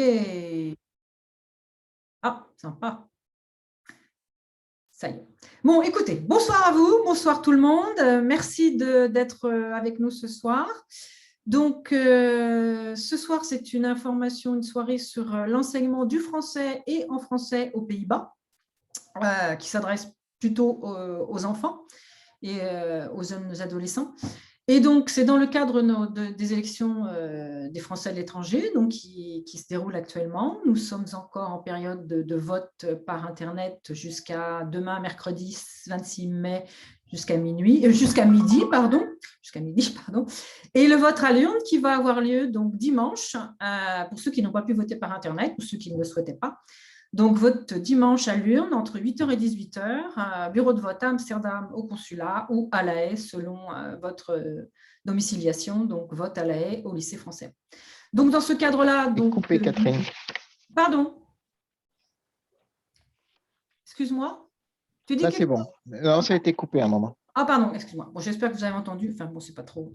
Et... Ah, sympa. Ça y est. Bon, écoutez, bonsoir à vous, bonsoir tout le monde. Merci d'être avec nous ce soir. Donc, ce soir, c'est une information, une soirée sur l'enseignement du français et en français aux Pays-Bas, qui s'adresse plutôt aux enfants et aux jeunes adolescents. Et donc, c'est dans le cadre des élections des Français à l'étranger, donc qui se déroulent actuellement. Nous sommes encore en période de vote par Internet jusqu'à demain, mercredi 26 mai, jusqu'à midi, pardon. Et le vote à l'urne qui va avoir lieu donc dimanche, pour ceux qui n'ont pas pu voter par Internet ou ceux qui ne le souhaitaient pas. Donc, vote dimanche à l'urne entre 8h et 18h, bureau de vote à Amsterdam au consulat ou à La Haye selon votre domiciliation, donc vote à La Haye au lycée français. Donc, dans ce cadre-là… Coupé, Catherine. Pardon. Excuse-moi. Tu dis Là, c'est bon. Non, ça a été coupé à un moment. Ah, pardon, excuse-moi. Bon, j'espère que vous avez entendu. Enfin, bon, c'est pas trop.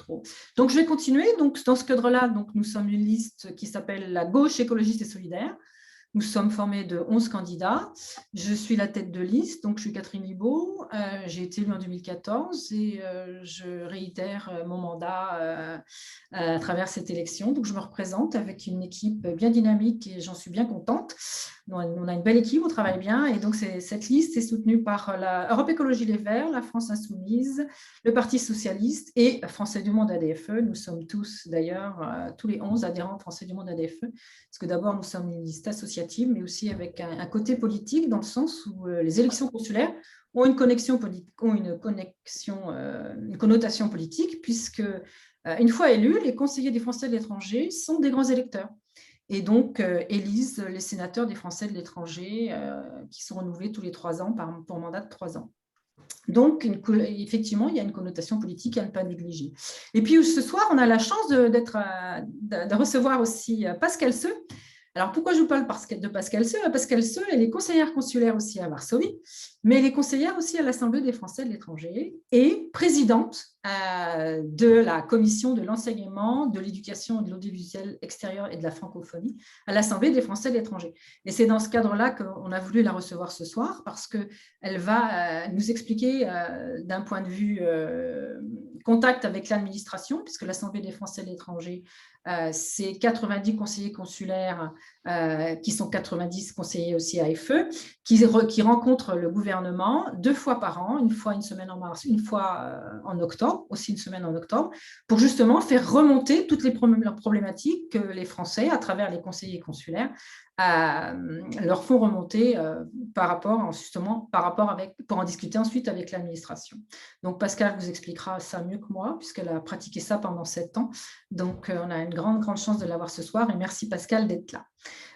Donc, je vais continuer. Donc, dans ce cadre-là, nous sommes une liste qui s'appelle la gauche écologiste et solidaire. Nous sommes formés de 11 candidats. Je suis la tête de liste, donc je suis Catherine Libaud. J'ai été élue en 2014 et je réitère mon mandat à travers cette élection. Donc, je me représente avec une équipe bien dynamique et j'en suis bien contente. On a une belle équipe, on travaille bien. Et donc, cette liste est soutenue par la Europe Écologie Les Verts, la France Insoumise, le Parti Socialiste et Français du Monde ADFE. Nous sommes tous, d'ailleurs, tous les 11 adhérents Français du Monde ADFE. Parce que d'abord, nous sommes une liste associative, mais aussi avec un côté politique, dans le sens où les élections consulaires ont une connotation politique, puisque, une fois élus, les conseillers des Français de l'étranger sont des grands électeurs. Et donc, élisent les sénateurs des Français de l'étranger qui sont renouvelés tous les 3 ans pour mandat de 3 ans. Donc, effectivement, il y a une connotation politique à ne pas négliger. Et puis, ce soir, on a la chance de recevoir aussi Pascale Seux. Alors, pourquoi je vous parle de Pascale Seux? Pascale Seux, elle est conseillère consulaire aussi à Varsovie, mais elle est conseillère aussi à l'Assemblée des Français de l'étranger et présidente de la commission de l'enseignement, de l'éducation et de l'audiovisuel extérieur et de la francophonie à l'Assemblée des Français de l'étranger. Et c'est dans ce cadre-là qu'on a voulu la recevoir ce soir, parce qu'elle va nous expliquer d'un point de vue contact avec l'administration, puisque l'Assemblée des Français de l'étranger, c'est 90 conseillers consulaires qui sont 90 conseillers aussi AFE, qui rencontrent le gouvernement 2 fois par an, une fois une semaine en mars, une fois en octobre, aussi une semaine en octobre, pour justement faire remonter toutes les problématiques que les Français, à travers les conseillers consulaires, leur font remonter pour en discuter ensuite avec l'administration. Donc, Pascale vous expliquera ça mieux que moi, puisqu'elle a pratiqué ça pendant 7 ans. Donc, on a une grande chance de l'avoir ce soir, et merci Pascale d'être là.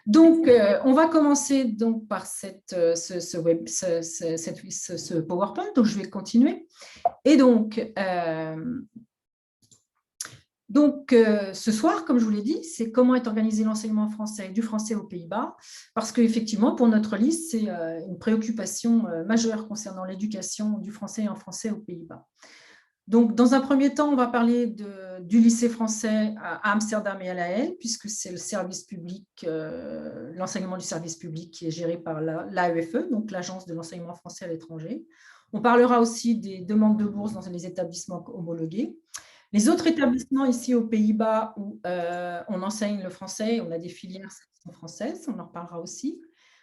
Donc, on va commencer donc par ce PowerPoint, donc je vais continuer. Et donc, ce soir, comme je vous l'ai dit, c'est comment est organisé l'enseignement du français aux Pays-Bas, parce qu'effectivement, pour notre liste, c'est une préoccupation majeure concernant l'éducation du français et en français aux Pays-Bas. Donc, dans un premier temps, on va parler du lycée français à Amsterdam et à La Haye, puisque c'est le service public, l'enseignement du service public qui est géré par l'AEFE, donc l'Agence de l'enseignement français à l'étranger. On parlera aussi des demandes de bourse dans les établissements homologués. Les autres établissements ici aux Pays-Bas où on enseigne le français, on a des filières françaises, on en reparlera aussi.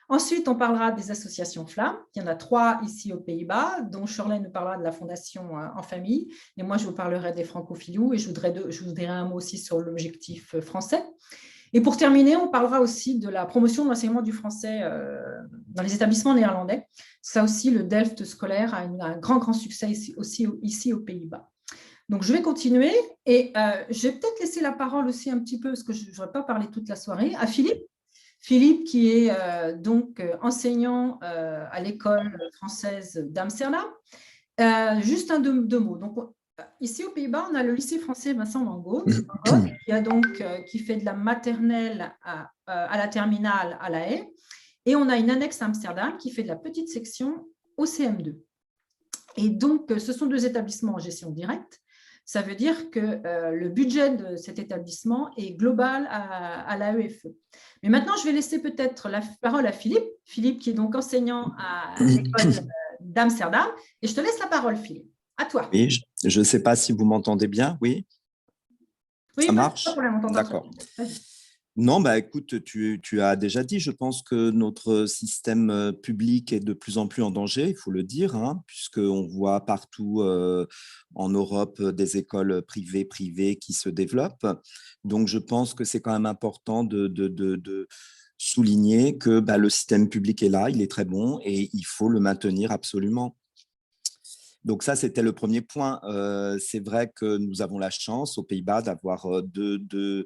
Ensuite, on parlera des associations flammes. Il y en a 3 ici aux Pays-Bas, dont Shirley nous parlera de la Fondation En Famille. Et moi, je vous parlerai des francophilous et je vous dirai un mot aussi sur l'objectif français. Et pour terminer, on parlera aussi de la promotion de l'enseignement du français dans les établissements néerlandais. Ça aussi, le Delft scolaire a un grand succès ici aux Pays-Bas. Donc, je vais continuer et je vais peut-être laisser la parole aussi un petit peu, parce que je n'aurais pas parlé toute la soirée, à Philippe. Philippe, qui est enseignant à l'école française d'Amsterdam. Juste deux mots. Donc, ici aux Pays-Bas, on a le lycée français Vincent Van Gogh, qui fait de la maternelle à la terminale à La Haye. Et on a une annexe à Amsterdam qui fait de la petite section au CM2. Et donc, ce sont 2 établissements en gestion directe. ça veut dire que le budget de cet établissement est global à l'AEFE. Mais maintenant, je vais laisser peut-être la parole à Philippe. Philippe, qui est donc enseignant à l'école d'Amsterdam. Et je te laisse la parole, Philippe. À toi. Oui, je ne sais pas si vous m'entendez bien, oui. Oui, ça marche. D'accord. Non, bah écoute, tu as déjà dit, je pense que notre système public est de plus en plus en danger, il faut le dire, hein, puisqu'on voit partout en Europe des écoles privées qui se développent. Donc, je pense que c'est quand même important de souligner que le système public est là, il est très bon et il faut le maintenir absolument. Donc ça, c'était le premier point. C'est vrai que nous avons la chance aux Pays-Bas d'avoir deux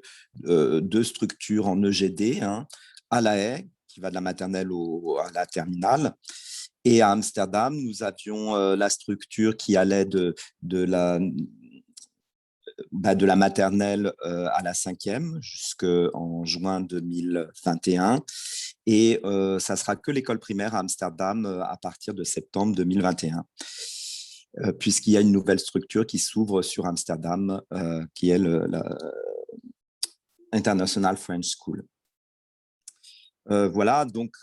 structures en EGD, hein, à La Haye, qui va de la maternelle à la terminale, et à Amsterdam, nous avions la structure qui allait de la maternelle à la 5e jusqu'en juin 2021. Et ça sera que l'école primaire à Amsterdam à partir de septembre 2021. Puisqu'il y a une nouvelle structure qui s'ouvre sur Amsterdam, qui est la International French School. Voilà, donc,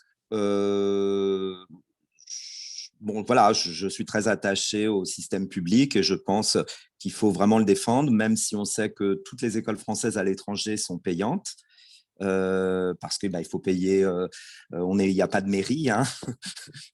voilà, je suis très attaché au système public et je pense qu'il faut vraiment le défendre, même si on sait que toutes les écoles françaises à l'étranger sont payantes. Parce qu'il faut payer, il n'y a pas de mairie, hein,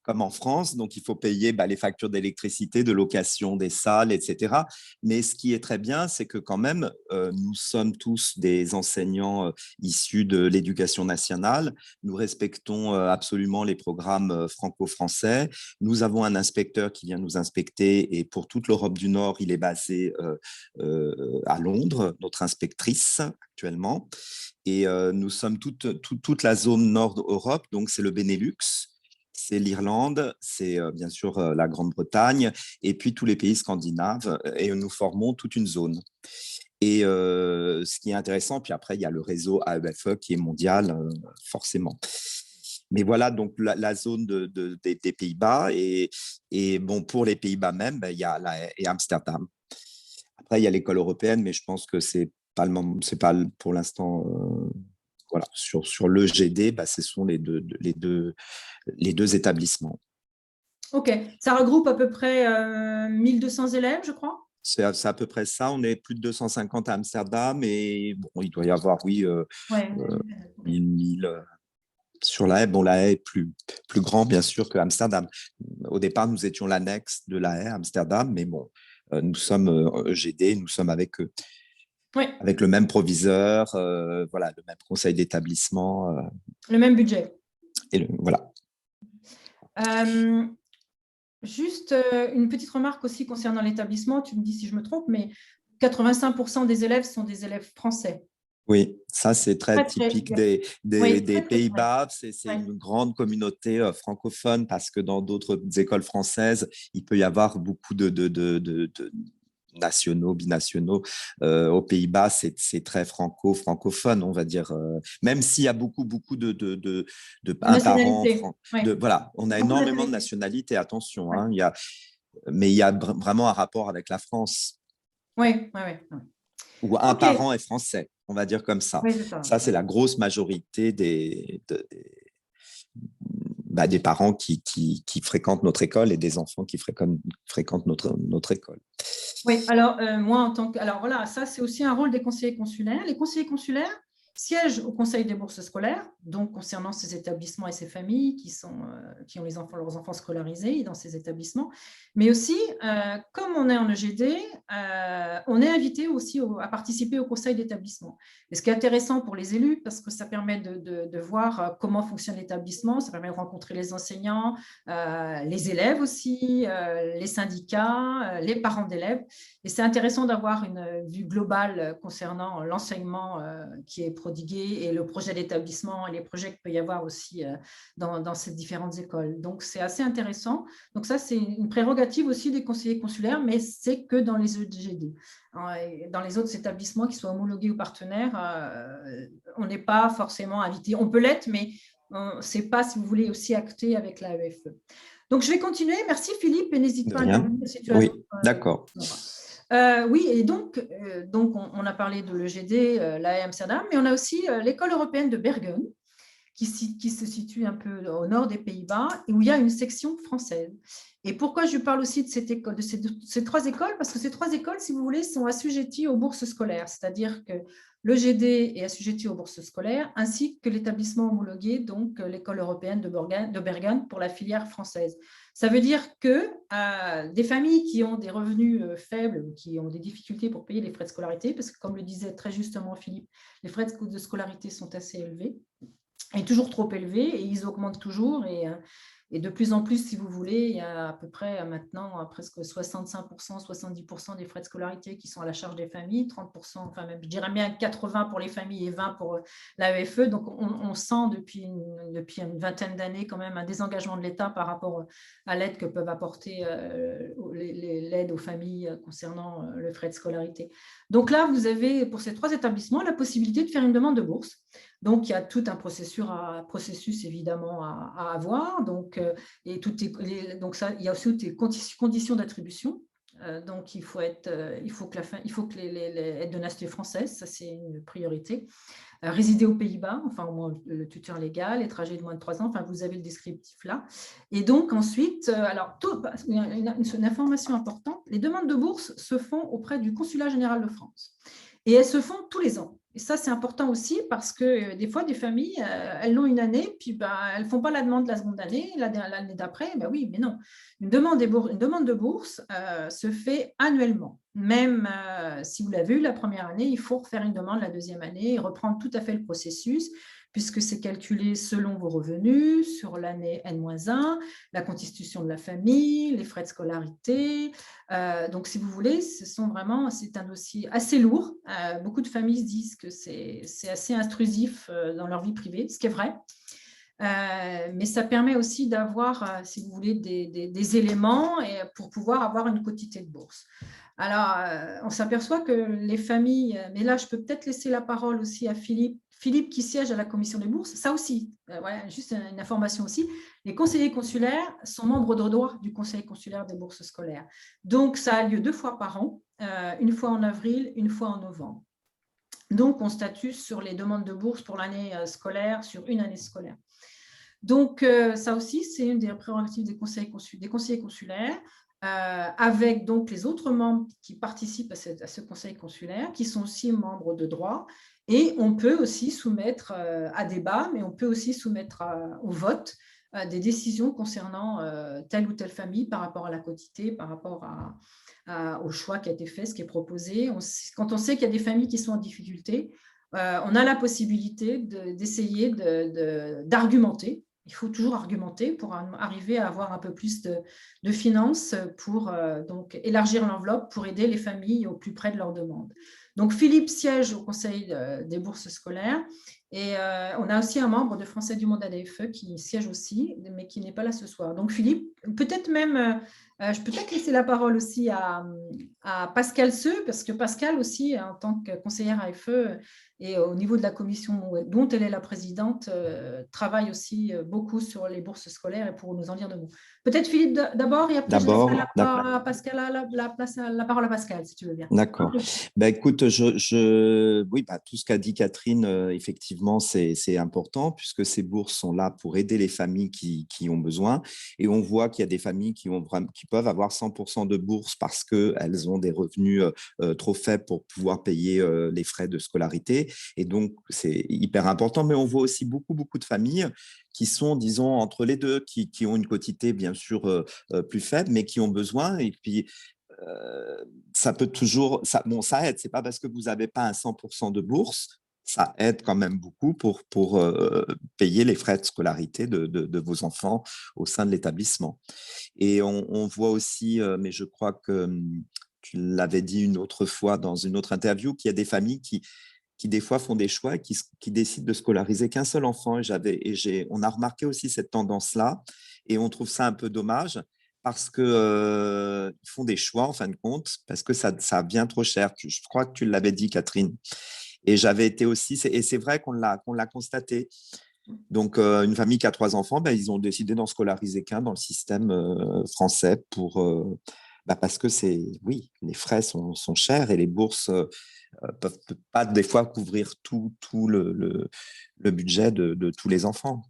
comme en France, donc il faut payer les factures d'électricité, de location des salles, etc. Mais ce qui est très bien, c'est que quand même, nous sommes tous des enseignants issus de l'éducation nationale, nous respectons absolument les programmes franco-français, nous avons un inspecteur qui vient nous inspecter et pour toute l'Europe du Nord, il est basé à Londres, notre inspectrice actuellement. Et nous sommes toute la zone Nord-Europe, donc c'est le Benelux, c'est l'Irlande, c'est bien sûr la Grande-Bretagne, et puis tous les pays scandinaves, et nous formons toute une zone. Et ce qui est intéressant, puis après, il y a le réseau AEFE qui est mondial, forcément. Mais voilà, donc la zone des Pays-Bas, et bon, pour les Pays-Bas même, il y a et Amsterdam. Après, il y a l'école européenne, mais je pense que c'est pas pour l'instant, voilà, sur l'EGD, ce sont les deux établissements. Ok, ça regroupe à peu près 1200 élèves, je crois. C'est à peu près ça. On est plus de 250 à Amsterdam et bon, il doit y avoir, oui, 1000 sur La Haye. Bon, La Haye est plus grand, bien sûr, que Amsterdam. Au départ, nous étions l'annexe de La Haye, Amsterdam, mais bon, nous sommes EGD, nous sommes avec eux. Oui. Avec le même proviseur, voilà, le même conseil d'établissement. Le même budget. Et voilà. Juste une petite remarque aussi concernant l'établissement, tu me dis si je me trompe, mais 85% des élèves sont des élèves français. Oui, ça c'est très typique des Pays-Bas. C'est une grande communauté francophone parce que dans d'autres écoles françaises, il peut y avoir beaucoup de nationaux, binationaux. Aux Pays-Bas, c'est très francophone, on va dire. Même s'il y a beaucoup de un parent. Voilà, on a énormément de nationalités, attention. Hein, mais il y a vraiment un rapport avec la France. Oui. Où un parent est français, on va dire comme ça. Oui, ça, c'est la grosse majorité des parents qui fréquentent notre école et des enfants qui fréquentent notre école. Oui, alors moi en tant que… Alors voilà, ça c'est aussi un rôle des conseillers consulaires. Les conseillers consulaires siègent au Conseil des bourses scolaires, donc concernant ces établissements et ces familles qui ont leurs enfants scolarisés dans ces établissements. Mais aussi, comme on est en EGD, on est invité aussi à participer au conseil d'établissement. Et ce qui est intéressant pour les élus, parce que ça permet de voir comment fonctionne l'établissement, ça permet de rencontrer les enseignants, les élèves aussi, les syndicats, les parents d'élèves. Et c'est intéressant d'avoir une vue globale concernant l'enseignement qui est prodigué et le projet d'établissement et les projets qu'il peut y avoir aussi dans ces différentes écoles. Donc, c'est assez intéressant. Donc, ça, c'est une prérogative aussi des conseillers consulaires, mais c'est que dans les EGD. Dans les autres établissements qui soient homologués ou partenaires, on n'est pas forcément invité. On peut l'être, mais on ne sait pas si vous voulez aussi acter avec l'AEFE. Donc, je vais continuer. Merci Philippe et n'hésite pas à intervenir si tu as Oui, d'accord. Oui, et donc on a parlé de l'EGD, l'AE Amsterdam, mais on a aussi l'école européenne de Bergen, qui se situe un peu au nord des Pays-Bas, et où il y a une section française. Et pourquoi je parle aussi de ces trois écoles? Parce que ces trois écoles, si vous voulez, sont assujetties aux bourses scolaires, c'est-à-dire que l'EGD est assujetti aux bourses scolaires, ainsi que l'établissement homologué, donc l'école européenne de Bergen pour la filière française. Ça veut dire que des familles qui ont des revenus faibles, qui ont des difficultés pour payer les frais de scolarité, parce que comme le disait très justement Philippe, les frais de scolarité sont assez élevés, est toujours trop élevé et ils augmentent toujours. Et de plus en plus, si vous voulez, il y a à peu près maintenant presque 65%, 70% des frais de scolarité qui sont à la charge des familles, 30%, enfin même je dirais bien 80 pour les familles et 20 pour l'AEFE. Donc on sent depuis une vingtaine d'années quand même un désengagement de l'État par rapport à l'aide que peuvent apporter l'aide aux familles concernant le frais de scolarité. Donc là, vous avez pour ces trois établissements la possibilité de faire une demande de bourse. Donc, il y a tout un processus évidemment à avoir. Donc, il y a aussi des conditions d'attribution. Donc, il faut que les aides de nationalité française, ça c'est une priorité. Résider aux Pays-Bas, enfin au moins le tuteur légal, être âgé de moins de 3 ans, enfin vous avez le descriptif là. Et donc ensuite, une information importante, les demandes de bourse se font auprès du Consulat général de France. Et elles se font tous les ans. Et ça, c'est important aussi parce que des fois, des familles, elles l'ont une année, puis elles ne font pas la demande la seconde année, l'année d'après. Oui, mais non. Une demande de bourse se fait annuellement. Même si vous l'avez eu la première année, il faut refaire une demande la deuxième année et reprendre tout à fait le processus, puisque c'est calculé selon vos revenus, sur l'année N-1, la constitution de la famille, les frais de scolarité. Donc, si vous voulez, c'est un dossier assez lourd. Beaucoup de familles se disent que c'est assez intrusif dans leur vie privée, ce qui est vrai. Mais ça permet aussi d'avoir, si vous voulez, des éléments pour pouvoir avoir une quotité de bourse. Alors, on s'aperçoit que les familles, mais là, je peux peut-être laisser la parole aussi à Philippe. Philippe qui siège à la commission des bourses, ça aussi, juste une information aussi, les conseillers consulaires sont membres de droit du conseil consulaire des bourses scolaires. Donc, ça a lieu 2 fois par an, une fois en avril, une fois en novembre. Donc, on statue sur les demandes de bourse pour l'année scolaire, sur une année scolaire. Donc, ça aussi, c'est une des prérogatives des conseillers consulaires, avec donc les autres membres qui participent à ce conseil consulaire, qui sont aussi membres de droit. Et on peut aussi soumettre à débat, mais on peut aussi soumettre au vote des décisions concernant telle ou telle famille par rapport à la quotité, par rapport au choix qui a été fait, ce qui est proposé. Quand on sait qu'il y a des familles qui sont en difficulté, on a la possibilité d'essayer d'argumenter. Il faut toujours argumenter pour arriver à avoir un peu plus de finances pour donc élargir l'enveloppe pour aider les familles au plus près de leurs demandes. Donc, Philippe siège au Conseil des bourses scolaires et on a aussi un membre de Français du monde à l'AFE qui siège aussi, mais qui n'est pas là ce soir. Donc, Philippe, peut-être même, je peux peut-être laisser la parole aussi à Pascal Seux, parce que Pascal aussi, en tant que conseillère AFE, et au niveau de la commission dont elle est la présidente, travaille aussi beaucoup sur les bourses scolaires et pour nous en dire de mots. Peut-être Philippe d'abord et après je laisserai la parole à Pascal, si tu veux bien. D'accord. Écoute, oui, tout ce qu'a dit Catherine, effectivement, c'est important puisque ces bourses sont là pour aider les familles qui ont besoin. Et on voit qu'il y a des familles qui peuvent avoir 100% de bourse parce qu'elles ont des revenus trop faibles pour pouvoir payer les frais de scolarité. Et donc, c'est hyper important. Mais on voit aussi beaucoup de familles qui sont, disons, entre les deux, qui ont une quotité, bien sûr, plus faible, mais qui ont besoin. Et puis, ça peut toujours, ça aide. C'est pas parce que vous n'avez pas un 100% de bourse, ça aide quand même beaucoup pour payer les frais de scolarité de vos enfants au sein de l'établissement. Et on voit aussi, mais je crois que tu l'avais dit une autre fois dans une autre interview, qu'il y a des familles qui des fois font des choix et qui décident de scolariser qu'un seul enfant. On a remarqué aussi cette tendance-là et on trouve ça un peu dommage parce qu'ils font des choix en fin de compte, parce que ça vient trop cher. Je crois que tu l'avais dit, Catherine. Et j'avais été aussi, et c'est vrai qu'on l'a constaté. Donc, une famille qui a 3 enfants, ils ont décidé d'en scolariser qu'un dans le système français Parce que oui, les frais sont chers et les bourses peuvent pas des fois couvrir tout le budget de tous les enfants.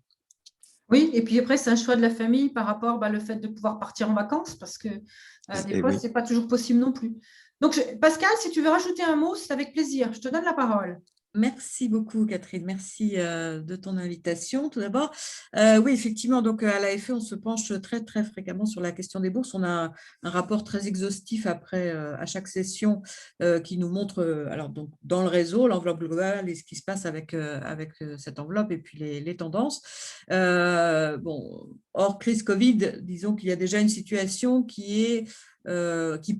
Oui, et puis après, c'est un choix de la famille par rapport le fait de pouvoir partir en vacances, parce que des Et fois, oui. ce n'est pas toujours possible non plus. Donc, Pascal, si tu veux rajouter un mot, c'est avec plaisir. Je te donne la parole. Merci beaucoup, Catherine. Merci de ton invitation. Tout d'abord, oui, effectivement, donc à l'AFE, on se penche très, très fréquemment sur la question des bourses. On a un rapport très exhaustif après, à chaque session, qui nous montre, alors, donc, dans le réseau, l'enveloppe globale et ce qui se passe avec cette enveloppe et puis les tendances. Bon, hors crise Covid, disons qu'il y a déjà une situation qui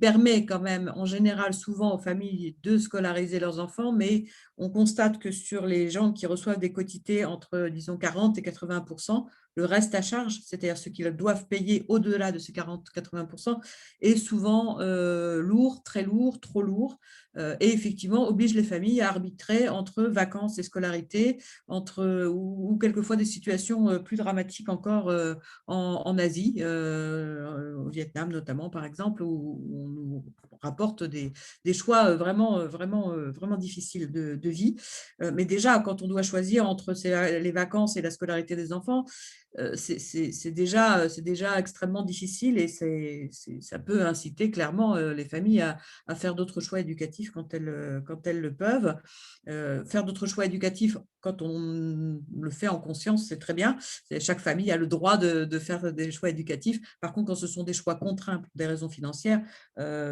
permet quand même, en général, souvent aux familles de scolariser leurs enfants, mais on constate que sur les gens qui reçoivent des quotités entre, disons, 40 et 80%, le reste à charge, c'est-à-dire ceux qui doivent payer au-delà de ces 40-80%, est souvent lourd, très lourd, trop lourd, et effectivement oblige les familles à arbitrer entre vacances et scolarité, ou quelquefois des situations plus dramatiques encore en Asie, au Vietnam notamment, par exemple, où on nous rapporte des choix vraiment difficiles de vie. Mais déjà, quand on doit choisir entre les vacances et la scolarité des enfants, c'est déjà extrêmement difficile et ça peut inciter clairement les familles à faire d'autres choix éducatifs quand elles le peuvent. Faire d'autres choix éducatifs quand on le fait en conscience, c'est très bien. Chaque famille a le droit de faire des choix éducatifs. Par contre, quand ce sont des choix contraints pour des raisons financières,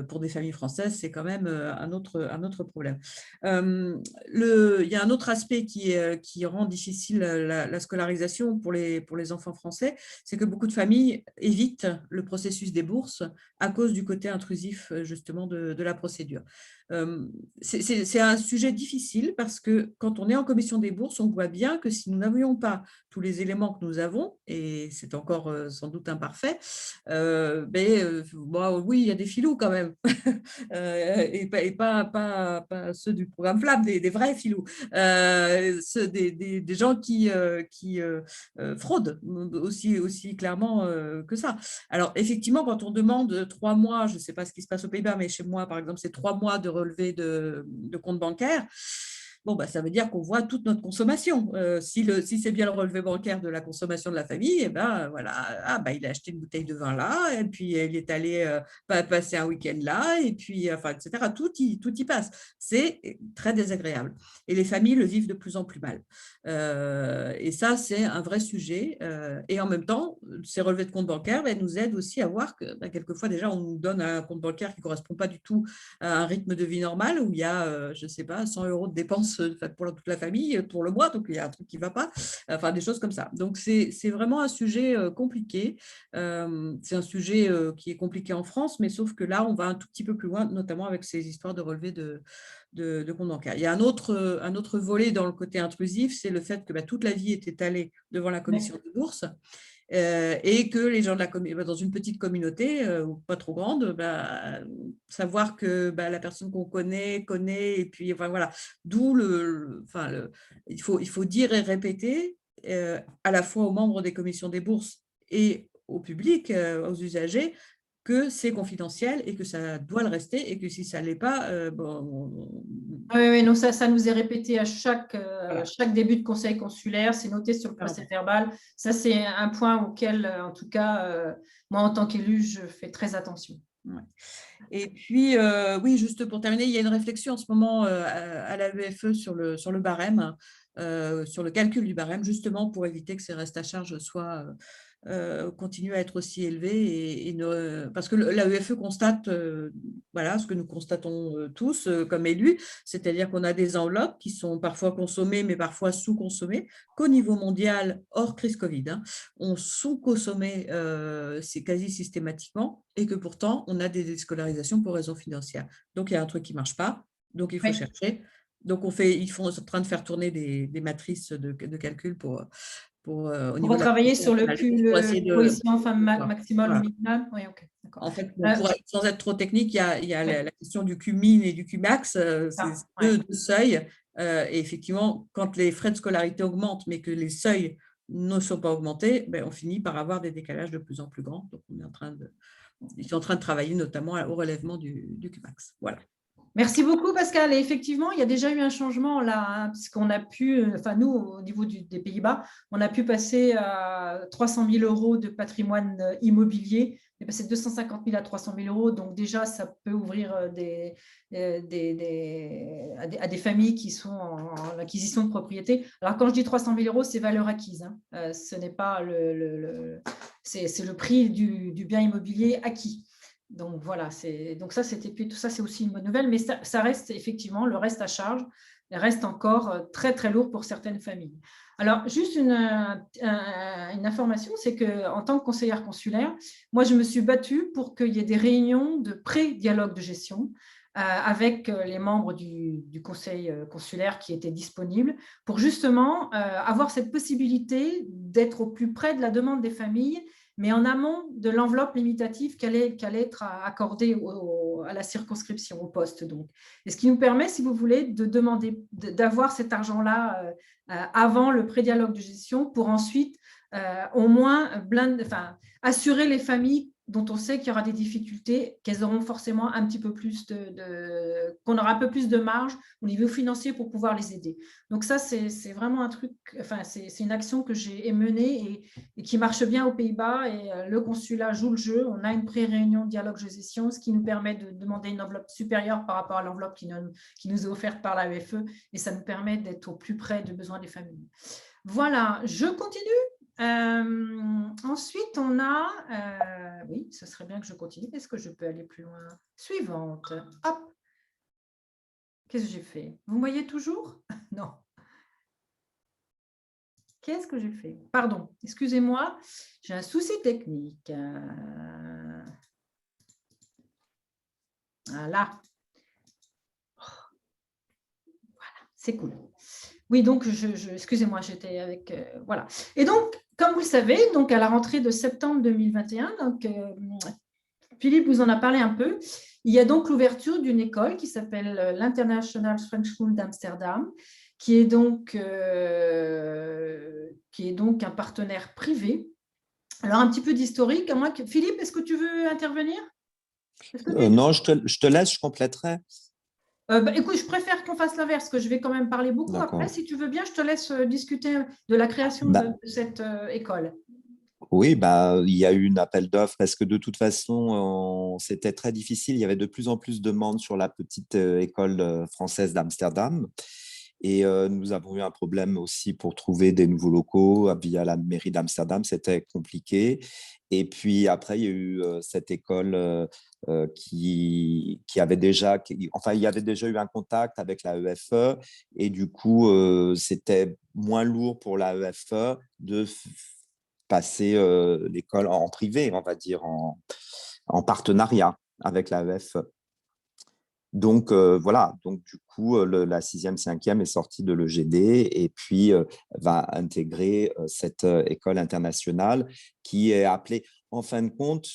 pour des familles françaises, c'est quand même un autre problème. Il y a un autre aspect qui rend difficile la scolarisation pour les enfants français, c'est que beaucoup de familles évitent le processus des bourses à cause du côté intrusif justement de la procédure. C'est un sujet difficile parce que quand on est en commission des bourses, on voit bien que si nous n'avions pas tous les éléments que nous avons, et c'est encore sans doute imparfait, oui, il y a des filous quand même, et pas ceux du programme FLAP, des vrais filous, des gens qui fraudent aussi clairement que ça. Alors, effectivement, quand on demande 3 mois, je ne sais pas ce qui se passe aux Pays-Bas, mais chez moi, par exemple, c'est 3 mois de relevé de compte bancaire. Bon, ça veut dire qu'on voit toute notre consommation. Si c'est bien le relevé bancaire de la consommation de la famille, et voilà, il a acheté une bouteille de vin là, et puis il est allé passer un week-end là, et puis, etc. Tout y passe. C'est très désagréable. Et les familles le vivent de plus en plus mal. Et ça, c'est un vrai sujet. Et en même temps, ces relevés de compte bancaire nous aident aussi à voir que quelquefois, déjà, on nous donne un compte bancaire qui ne correspond pas du tout à un rythme de vie normal, où il y a, je ne sais pas, 100 € de dépenses pour toute la famille pour le mois, donc il y a un truc qui ne va pas, enfin des choses comme ça. Donc c'est vraiment un sujet compliqué. C'est un sujet qui est compliqué en France, mais sauf que là, on va un tout petit peu plus loin, notamment avec ces histoires de relevés de compte bancaire. Il y a un autre volet dans le côté intrusif, c'est le fait que toute la vie est étalée devant la commission de bourse. Et que les gens dans une petite communauté, ou pas trop grande, savoir que la personne qu'on connaît, et puis voilà, d'où il faut dire et répéter à la fois aux membres des commissions des bourses et au public, aux usagers, que c'est confidentiel et que ça doit le rester et que si ça ne l'est pas, Oui, non, ça nous est répété à chaque début de conseil consulaire, c'est noté sur le procès-verbal. Ça, c'est un point auquel, en tout cas, moi, en tant qu'élue, je fais très attention. Ouais. Et puis, oui, juste pour terminer, il y a une réflexion en ce moment à la UFE sur le barème, sur le calcul du barème, justement pour éviter que ces restes à charge continuent à être aussi élevés. Parce que la UFE constate ce que nous constatons tous comme élus, c'est-à-dire qu'on a des enveloppes qui sont parfois consommées, mais parfois sous-consommées, qu'au niveau mondial, hors crise Covid, on sous-consommait quasi systématiquement, et que pourtant, on a des déscolarisations pour raisons financières. Donc, il y a un truc qui ne marche pas, donc il faut chercher. Donc, ils sont en train de faire tourner des matrices de calcul pour retravailler sur le coefficient maximal ou minimal. Oui, ok, d'accord. En fait, sans être trop technique, il y a la question du Q-min et du Q-max, c'est deux seuils. Et effectivement, quand les frais de scolarité augmentent, mais que les seuils ne sont pas augmentés, on finit par avoir des décalages de plus en plus grands. Donc, on est en train ils sont en train de travailler notamment au relèvement du CUMAX. Voilà. Merci beaucoup, Pascal. Et effectivement, il y a déjà eu un changement là, hein, puisqu'on a pu, enfin nous, au niveau des Pays-Bas, on a pu passer à 300 000 euros de patrimoine immobilier. On est passé de 250 000 à 300 000 euros. Donc déjà, ça peut ouvrir à des familles qui sont en acquisition de propriété. Alors quand je dis 300 000 euros, c'est valeur acquise. Hein. Ce n'est pas c'est le prix du bien immobilier acquis. Donc voilà, donc ça, tout ça, c'est aussi une bonne nouvelle, mais ça reste effectivement, le reste à charge reste encore très, très lourd pour certaines familles. Alors, juste une information, c'est qu'en tant que conseillère consulaire, moi, je me suis battue pour qu'il y ait des réunions de pré-dialogue de gestion avec les membres du conseil consulaire qui étaient disponibles pour justement avoir cette possibilité d'être au plus près de la demande des familles, mais en amont de l'enveloppe limitative qui allait être accordée à la circonscription, au poste. Donc. Et ce qui nous permet, si vous voulez, de demander d'avoir cet argent-là avant le pré-dialogue de gestion pour ensuite au moins assurer les familles dont on sait qu'il y aura des difficultés, qu'elles auront forcément un petit peu plus qu'on aura un peu plus de marge au niveau financier pour pouvoir les aider. Donc ça, c'est vraiment un truc, enfin, c'est une action que j'ai menée et qui marche bien aux Pays-Bas, et le consulat joue le jeu. On a une pré-réunion de dialogue de gestion, ce qui nous permet de demander une enveloppe supérieure par rapport à l'enveloppe qui nous est offerte par l'AEFE, et ça nous permet d'être au plus près des besoins des familles. Voilà, je continue. Ensuite, on a, oui, ce serait bien que je continue. Est-ce que je peux aller plus loin? Suivante. Hop. Qu'est-ce que j'ai fait? Vous me voyez toujours? Non. Qu'est-ce que j'ai fait? Pardon, excusez-moi, j'ai un souci technique. Voilà. Voilà, c'est cool. Oui, donc, excusez-moi, j'étais avec… voilà. Et donc, comme vous le savez, donc à la rentrée de septembre 2021, donc, Philippe vous en a parlé un peu, il y a donc l'ouverture d'une école qui s'appelle l'International French School d'Amsterdam, qui est donc un partenaire privé. Alors, un petit peu d'historique. Philippe, est-ce que tu veux intervenir? Non, je te laisse, je compléterai. Écoute, je préfère qu'on fasse l'inverse, que je vais quand même parler beaucoup après. Si tu veux bien, je te laisse discuter de la création de cette école. Oui, il y a eu un appel d'offres parce que de toute façon, c'était très difficile. Il y avait de plus en plus de demandes sur la petite école française d'Amsterdam. Et nous avons eu un problème aussi pour trouver des nouveaux locaux via la mairie d'Amsterdam. C'était compliqué. Et puis après, il y a eu cette école qui avait déjà… Enfin, il y avait déjà eu un contact avec la EFE. Et du coup, c'était moins lourd pour la EFE de passer l'école en privé, on va dire, en partenariat avec la EFE. Donc, voilà, donc du coup, la 6e, 5e est sortie de l'EGD et puis va intégrer cette école internationale qui est appelée, en fin de compte,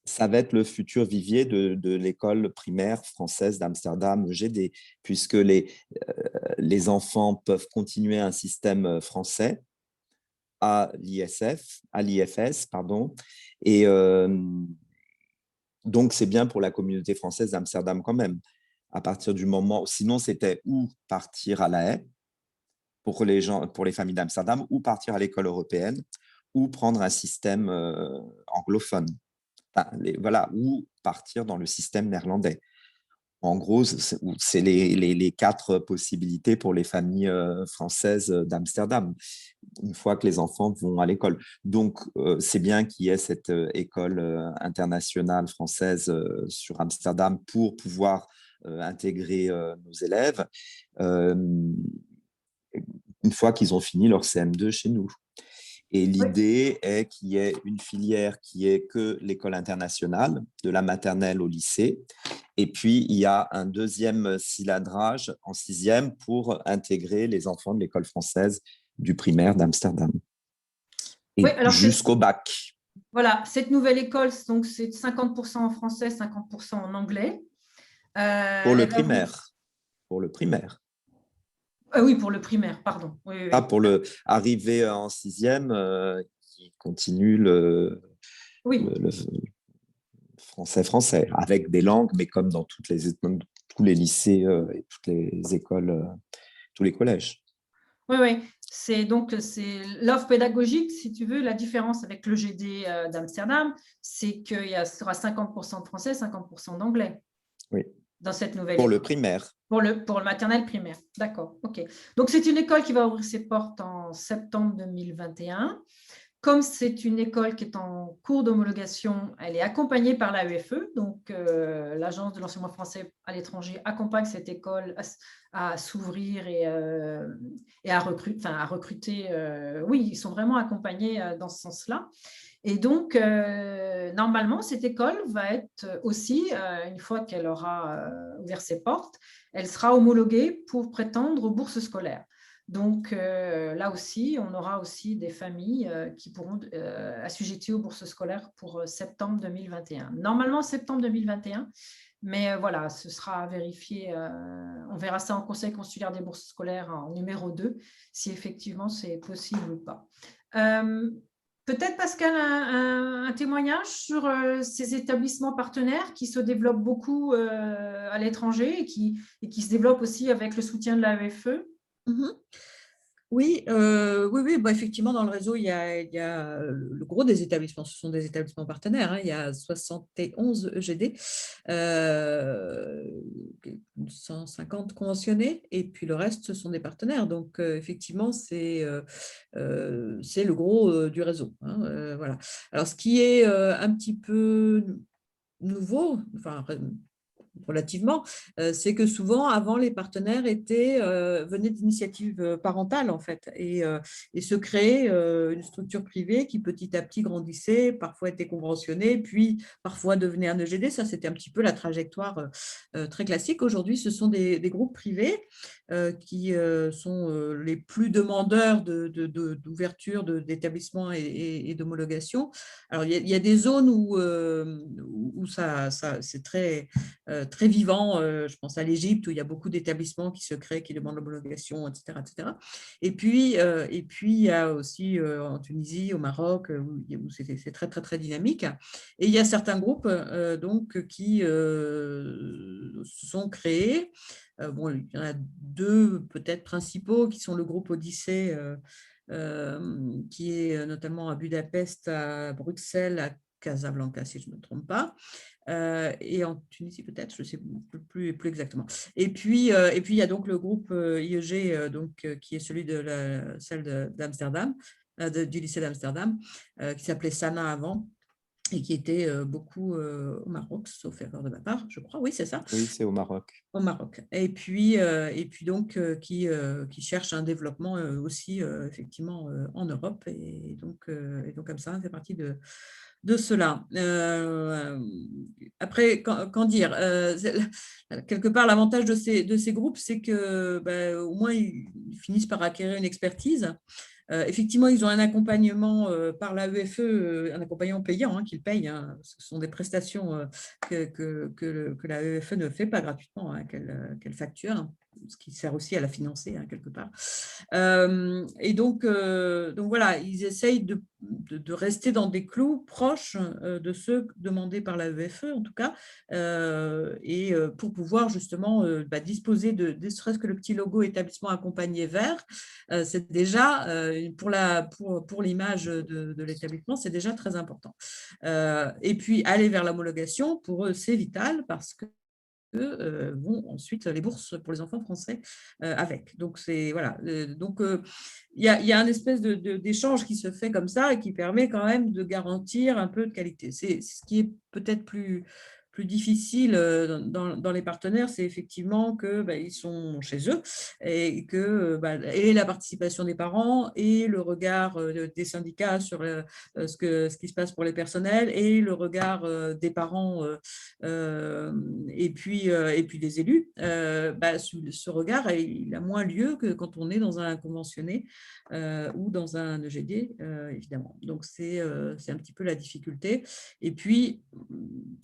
ça va être le futur vivier de l'école primaire française d'Amsterdam, EGD, puisque les enfants peuvent continuer un système français à l'IFS, pardon, et donc c'est bien pour la communauté française d'Amsterdam quand même. À partir du moment, sinon c'était ou partir à La Haye pour les familles d'Amsterdam, ou partir à l'école européenne, ou prendre un système anglophone. Enfin, voilà, ou partir dans le système néerlandais. En gros, c'est les 4 possibilités pour les familles françaises d'Amsterdam, une fois que les enfants vont à l'école. Donc, c'est bien qu'il y ait cette école internationale française sur Amsterdam pour pouvoir intégrer nos élèves une fois qu'ils ont fini leur CM2 chez nous. Et l'idée est qu'il y ait une filière qui est que l'école internationale, de la maternelle au lycée. Et puis, il y a un deuxième cylindrage en 6e pour intégrer les enfants de l'école française du primaire d'Amsterdam. Et jusqu'au bac. Voilà, cette nouvelle école, donc c'est 50% en français, 50% en anglais. Pour le primaire. Pour le primaire. Oui, pour le primaire, pardon. Oui. Ah, pour arriver en 6e, qui continue oui. français, avec des langues, mais comme dans tous les lycées et toutes les écoles, tous les collèges. Oui, oui. C'est l'offre pédagogique, si tu veux. La différence avec le GD d'Amsterdam, c'est qu'il y sera 50% de français, 50% d'anglais Oui. dans cette nouvelle Pour école. le primaire. Pour le maternel primaire. D'accord, OK. Donc, c'est une école qui va ouvrir ses portes en septembre 2021. Comme c'est une école qui est en cours d'homologation, elle est accompagnée par l'AEFE, donc l'Agence de l'enseignement français à l'étranger accompagne cette école à s'ouvrir et à recruter. Oui, ils sont vraiment accompagnés dans ce sens-là. Et donc, normalement, cette école va être aussi, une fois qu'elle aura ouvert ses portes, elle sera homologuée pour prétendre aux bourses scolaires. Donc, là aussi, on aura aussi des familles qui pourront assujettir aux bourses scolaires pour septembre 2021. Normalement, septembre 2021, mais voilà, ce sera vérifié. On verra ça en conseil consulaire des bourses scolaires en numéro 2, si effectivement c'est possible ou pas. Peut-être, Pascal, un témoignage sur ces établissements partenaires qui se développent beaucoup à l'étranger et qui se développent aussi avec le soutien de l'AEFE. Oui, oui, bah, effectivement, dans le réseau, il y a le gros des établissements, ce sont des établissements partenaires, hein. Il y a 71 EGD, 150 conventionnés, et puis le reste, ce sont des partenaires. Donc, effectivement, c'est le gros du réseau, hein, voilà. Alors, ce qui est un petit peu nouveau, enfin, relativement, c'est que souvent, avant, les partenaires venaient d'initiatives parentales, en fait, et se créait une structure privée qui, petit à petit, grandissait, parfois était conventionnée, puis parfois devenait un EGD. Ça, c'était un petit peu la trajectoire très classique. Aujourd'hui, ce sont des groupes privés qui sont les plus demandeurs d'ouverture d'établissements et d'homologation. Alors, il y a des zones où ça c'est très vivant. Je pense à l'Égypte où il y a beaucoup d'établissements qui se créent, qui demandent l'homologation, etc., etc. Et puis, il y a aussi en Tunisie, au Maroc, où c'est très, très, très dynamique. Et il y a certains groupes donc, qui se sont créés. Bon, il y en a deux peut-être principaux qui sont le groupe Odyssée, qui est notamment à Budapest, à Bruxelles, à Casablanca, si je ne me trompe pas, et en Tunisie peut-être, je ne sais plus exactement. Et puis, il y a donc le groupe IEG, qui est celui de celle d'Amsterdam, du lycée d'Amsterdam, qui s'appelait Sana avant, et qui était beaucoup au Maroc, sauf erreur de ma part, je crois. Oui, c'est ça. Oui, c'est au Maroc. Au Maroc. Et puis donc, qui cherche un développement aussi, effectivement, en Europe. Et donc, comme ça, c'est parti de cela. Après, qu'en dire, quelque part, l'avantage de ces groupes, c'est que au moins, ils finissent par acquérir une expertise. Effectivement, ils ont un accompagnement par l'AEFE, un accompagnement payant, hein, qu'ils payent, hein. Ce sont des prestations que l'AEFE ne fait pas gratuitement, hein, qu'elle facture, ce qui sert aussi à la financer, hein, quelque part. Et donc voilà, ils essayent de rester dans des clous proches de ceux demandés par l'AEFE, en tout cas, et pour pouvoir justement disposer ne serait-ce que le petit logo établissement accompagné vert, c'est déjà, pour l'image de l'établissement, c'est déjà très important. Et puis, aller vers l'homologation, pour eux, c'est vital parce que vont ensuite les bourses pour les enfants français avec. Donc, voilà. Donc, il y a un espèce d'échange qui se fait comme ça et qui permet quand même de garantir un peu de qualité. C'est ce qui est peut-être plus difficile dans les partenaires, c'est effectivement que ils sont chez eux et que et la participation des parents et le regard des syndicats sur ce qui se passe pour les personnels et le regard des parents et puis des élus, ce regard, il a moins lieu que quand on est dans un conventionné ou dans un EGD, évidemment. Donc, c'est un petit peu la difficulté. Et puis,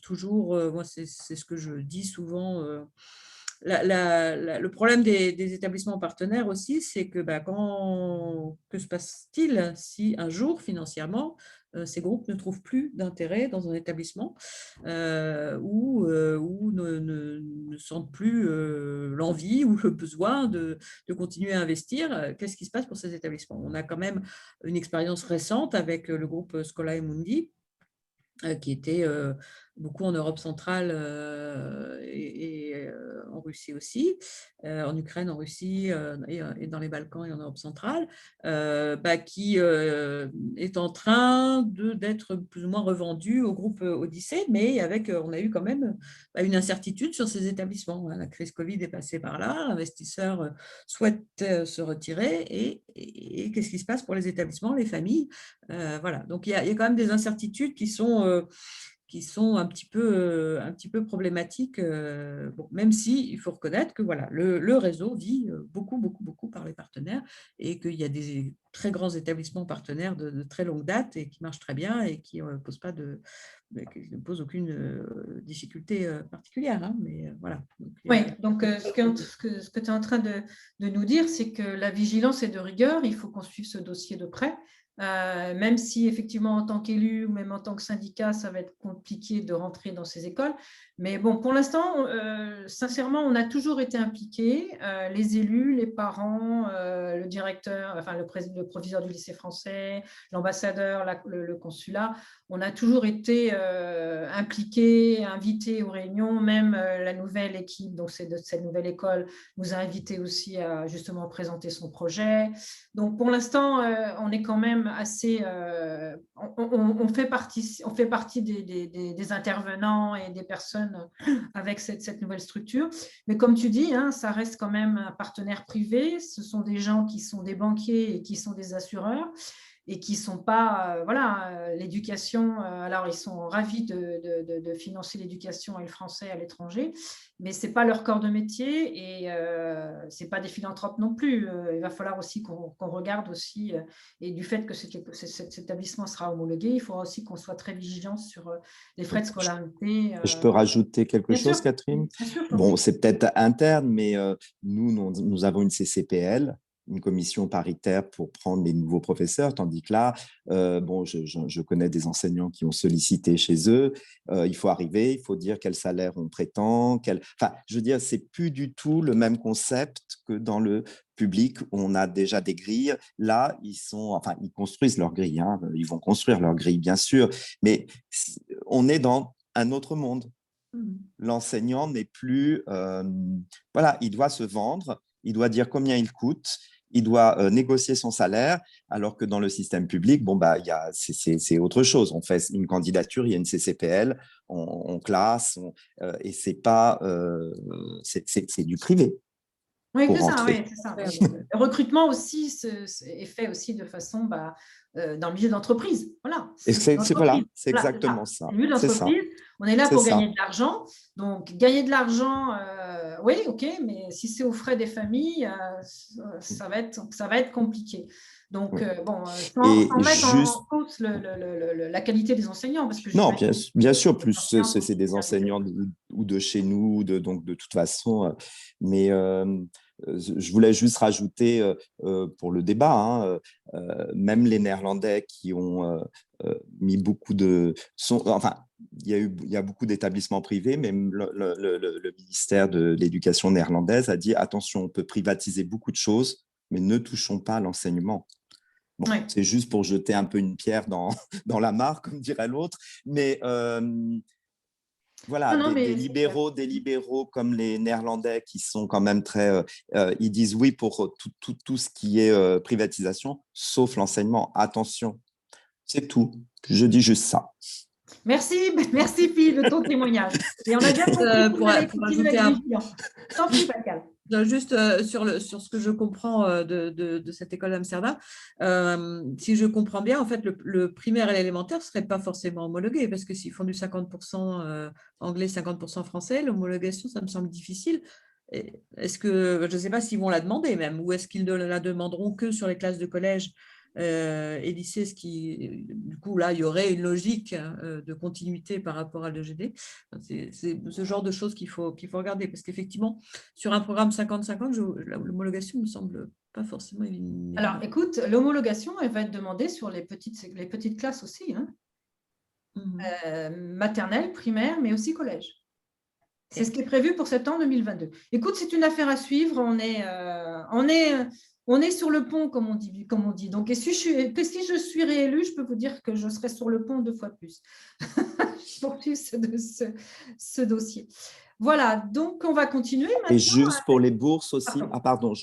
toujours, moi, c'est ce que je dis souvent, le problème des établissements partenaires aussi, c'est que que se passe-t-il si un jour, financièrement, ces groupes ne trouvent plus d'intérêt dans un établissement ou ne sentent plus l'envie ou le besoin de continuer à investir. Qu'est-ce qui se passe pour ces établissements? On a quand même une expérience récente avec le groupe Scolae Mundi, qui était beaucoup en Europe centrale et en Russie aussi, en Ukraine, en Russie et dans les Balkans et en Europe centrale, qui est en train d'être plus ou moins revendu au groupe Odyssée, mais on a eu quand même une incertitude sur ces établissements. La crise Covid est passée par là, l'investisseur souhaite se retirer et qu'est-ce qui se passe pour les établissements, les familles? Voilà. Donc, il y a quand même des incertitudes qui sont un petit peu problématiques, même si il faut reconnaître que voilà, le réseau vit beaucoup, beaucoup, beaucoup par les partenaires et qu'il y a des très grands établissements partenaires de très longue date et qui marchent très bien et qui ne posent aucune difficulté particulière. Hein, mais voilà. Oui, donc ce que tu es en train de nous dire, c'est que la vigilance est de rigueur, il faut qu'on suive ce dossier de près. Même si effectivement en tant qu'élu ou même en tant que syndicat, ça va être compliqué de rentrer dans ces écoles. Mais bon, pour l'instant, sincèrement, on a toujours été impliqués, les élus, les parents, le directeur, enfin le proviseur du lycée français, l'ambassadeur, le consulat. On a toujours été impliqués, invités aux réunions, même la nouvelle équipe, donc c'est de cette nouvelle école, nous a invités aussi à justement présenter son projet. Donc pour l'instant, on est quand même assez, on fait partie des intervenants et des personnes avec cette nouvelle structure. Mais comme tu dis, hein, ça reste quand même un partenaire privé. Ce sont des gens qui sont des banquiers et qui sont des assureurs et qui ne sont pas, l'éducation, alors ils sont ravis de financer l'éducation et le français à l'étranger, mais ce n'est pas leur corps de métier et ce n'est pas des philanthropes non plus. Il va falloir aussi qu'on regarde aussi, et du fait que cet établissement sera homologué, il faudra aussi qu'on soit très vigilant sur les frais de scolarité. Je peux rajouter quelque Bien chose, sûr, Catherine? bien sûr. Bon, c'est peut-être interne, mais nous avons une CCPL, une commission paritaire pour prendre les nouveaux professeurs, tandis que là, je connais des enseignants qui ont sollicité chez eux. Il faut arriver, il faut dire quel salaire on prétend. Enfin, je veux dire, c'est plus du tout le même concept que dans le public où on a déjà des grilles. Là, ils construisent leurs grilles. Hein. Ils vont construire leurs grilles, bien sûr, mais on est dans un autre monde. L'enseignant n'est plus… il doit se vendre, il doit dire combien il coûte, il doit négocier son salaire, alors que dans le système public, c'est autre chose. On fait une candidature, il y a une CCPL, on classe, et c'est pas… c'est du privé. Oui, c'est ça. Le recrutement aussi est fait aussi de façon dans le milieu d'entreprise. Voilà. C'est exactement ça. Le milieu d'entreprise, on est là pour gagner de l'argent. Donc, gagner de l'argent, oui, ok, mais si c'est aux frais des familles, ça va être compliqué. Donc, sans mettre en cause la qualité des enseignants. Parce que non, bien sûr, plus c'est des enseignants ou de chez nous, donc de toute façon. Mais je voulais juste rajouter pour le débat, même les Néerlandais qui ont mis beaucoup de… il y a beaucoup d'établissements privés, mais le ministère de l'Éducation néerlandaise a dit attention, on peut privatiser beaucoup de choses, mais ne touchons pas à l'enseignement. Bon, c'est juste pour jeter un peu une pierre dans la mare, comme dirait l'autre, mais… des libéraux comme les Néerlandais qui sont quand même très… ils disent oui pour tout ce qui est privatisation, sauf l'enseignement. Attention, c'est tout. Je dis juste ça. Merci Phil de ton témoignage. Et on a bien compris pour ajouter un… Sans plus, Pascal. Juste sur ce que je comprends de cette école d'Amsterdam, si je comprends bien, en fait, le primaire et l'élémentaire ne seraient pas forcément homologués parce que s'ils font du 50% anglais, 50% français, l'homologation, ça me semble difficile. Est-ce que, je ne sais pas s'ils vont la demander même, ou est-ce qu'ils ne la demanderont que sur les classes de collège et lycée, du coup, là, il y aurait une logique de continuité par rapport à l'EGD. C'est ce genre de choses qu'il faut regarder, parce qu'effectivement, sur un programme 50-50, l'homologation ne me semble pas forcément une Alors, évidence. écoute, l'homologation, elle va être demandée sur les petites classes aussi, hein. Maternelle, primaire, mais aussi collège. C'est ce qui est prévu pour septembre 2022. Écoute, c'est une affaire à suivre. On est sur le pont, comme on dit. Donc, si je suis réélue, je peux vous dire que je serai sur le pont 2 fois plus. Je poursuis ce dossier. Voilà, donc on va continuer maintenant. Et juste pour les bourses aussi. Pardon. Ah, pardon,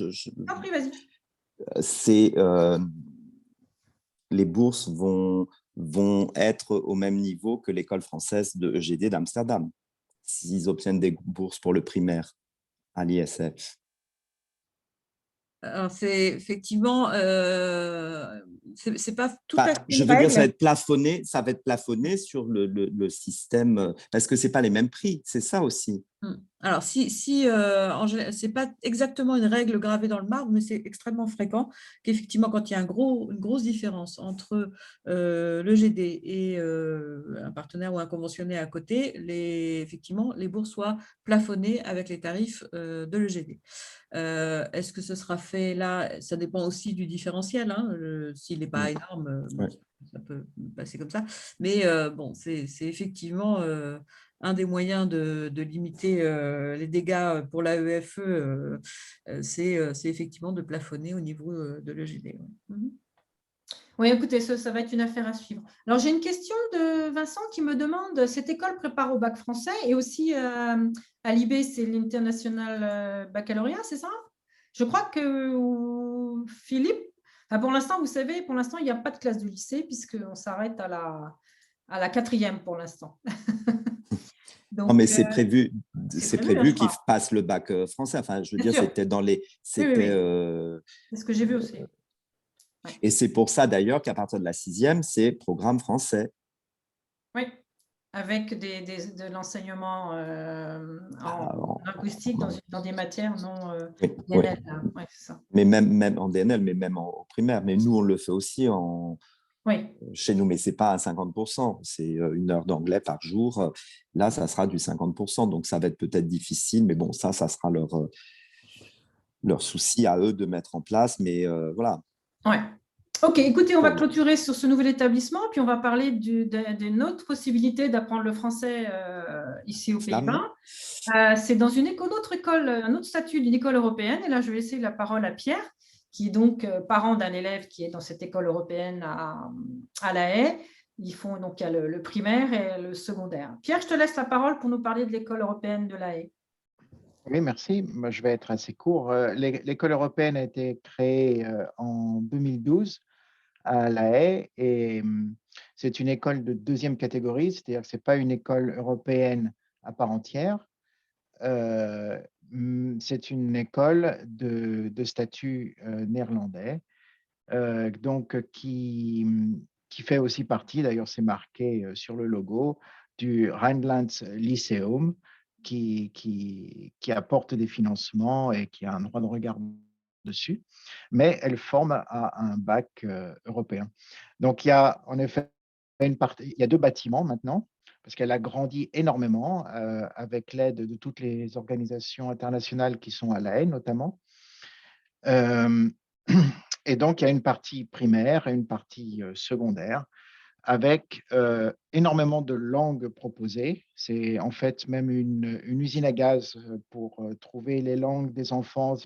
Après, vas-y. Les bourses vont être au même niveau que l'école française de EGD d'Amsterdam, s'ils obtiennent des bourses pour le primaire à l'ISF. Alors, c'est effectivement, c'est pas tout à fait Je une veux dire, règle. ça va être plafonné sur le système, parce que ce n'est pas les mêmes prix, c'est ça aussi. Alors, c'est pas exactement une règle gravée dans le marbre, mais c'est extrêmement fréquent qu'effectivement, quand il y a une grosse différence entre le GD et un partenaire ou un conventionné à côté, effectivement, les bourses soient plafonnées avec les tarifs de l'EGD. Est-ce que ce sera fait là? Ça dépend aussi du différentiel, hein. S'il n'est pas énorme, Ouais. ça peut passer comme ça. Mais bon, c'est effectivement un des moyens de limiter les dégâts pour l'AEFE, c'est effectivement de plafonner au niveau de l'EGD. Oui, écoutez, ça va être une affaire à suivre. Alors, j'ai une question de Vincent qui me demande, cette école prépare au bac français et aussi à l'IB, c'est l'International Baccalauréat, c'est ça? Je crois que Philippe, pour l'instant, vous savez, pour l'instant, il n'y a pas de classe de lycée puisqu'on s'arrête à la 4e pour l'instant. Non, mais c'est prévu je qu'ils crois. passent le bac français. Enfin, je veux Bien dire, sûr. c'était dans les… Oui. C'est ce que j'ai vu aussi. Ouais. Et c'est pour ça, d'ailleurs, qu'à partir de la 6e, c'est programme français. Oui, avec de l'enseignement en linguistique dans des matières non DNL. Ouais, c'est ça. Mais même en DNL, mais même en primaire. Mais nous, on le fait aussi chez nous, mais ce n'est pas à 50%. C'est 1 heure d'anglais par jour. Là, ça sera du 50%. Donc, ça va être peut-être difficile, mais bon, ça sera leur souci à eux de mettre en place. Mais voilà. Ouais. Ok, écoutez, on va clôturer sur ce nouvel établissement, puis on va parler d'une autre possibilité d'apprendre le français ici aux Pays-Bas. C'est dans une autre école, un autre statut d'une école européenne. Et là, je vais laisser la parole à Pierre, qui est donc parent d'un élève qui est dans cette école européenne à La Haye. Ils font donc il y a le primaire et le secondaire. Pierre, je te laisse la parole pour nous parler de l'école européenne de La Haye. Oui, merci. Moi, je vais être assez court. L'école européenne a été créée en 2012 à La Haye et c'est une école de 2e catégorie, c'est-à-dire que ce n'est pas une école européenne à part entière. C'est une école de statut néerlandais, donc qui fait aussi partie, d'ailleurs c'est marqué sur le logo, du Rhineland Lyceum, qui apporte des financements et qui a un droit de regard dessus, mais elle forme à un bac européen. Donc il y a en effet il y a 2 bâtiments maintenant, parce qu'elle a grandi énormément avec l'aide de toutes les organisations internationales qui sont à La Haye notamment. Et donc, il y a une partie primaire et une partie secondaire avec énormément de langues proposées. C'est en fait même une usine à gaz pour trouver les langues des enfants.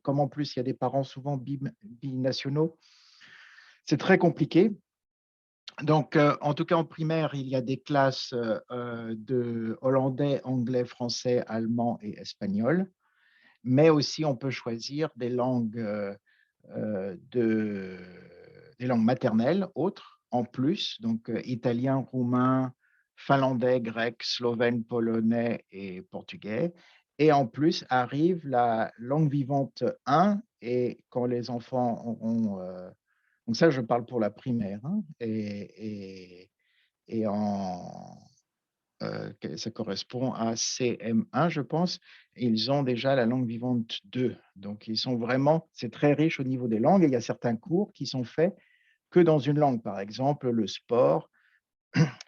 Comme en plus, il y a des parents souvent binationaux, c'est très compliqué. Donc, en tout cas, en primaire, il y a des classes de hollandais, anglais, français, allemand et espagnol. Mais aussi, on peut choisir des langues, des langues maternelles autres en plus, donc italien, roumain, finlandais, grec, slovène, polonais et portugais. Et en plus arrive la langue vivante 1, et quand les enfants auront… donc ça, je parle pour la primaire, hein, et ça correspond à CM1, je pense. Ils ont déjà la langue vivante 2. Donc, ils sont vraiment… C'est très riche au niveau des langues, et il y a certains cours qui sont faits que dans une langue. Par exemple, le sport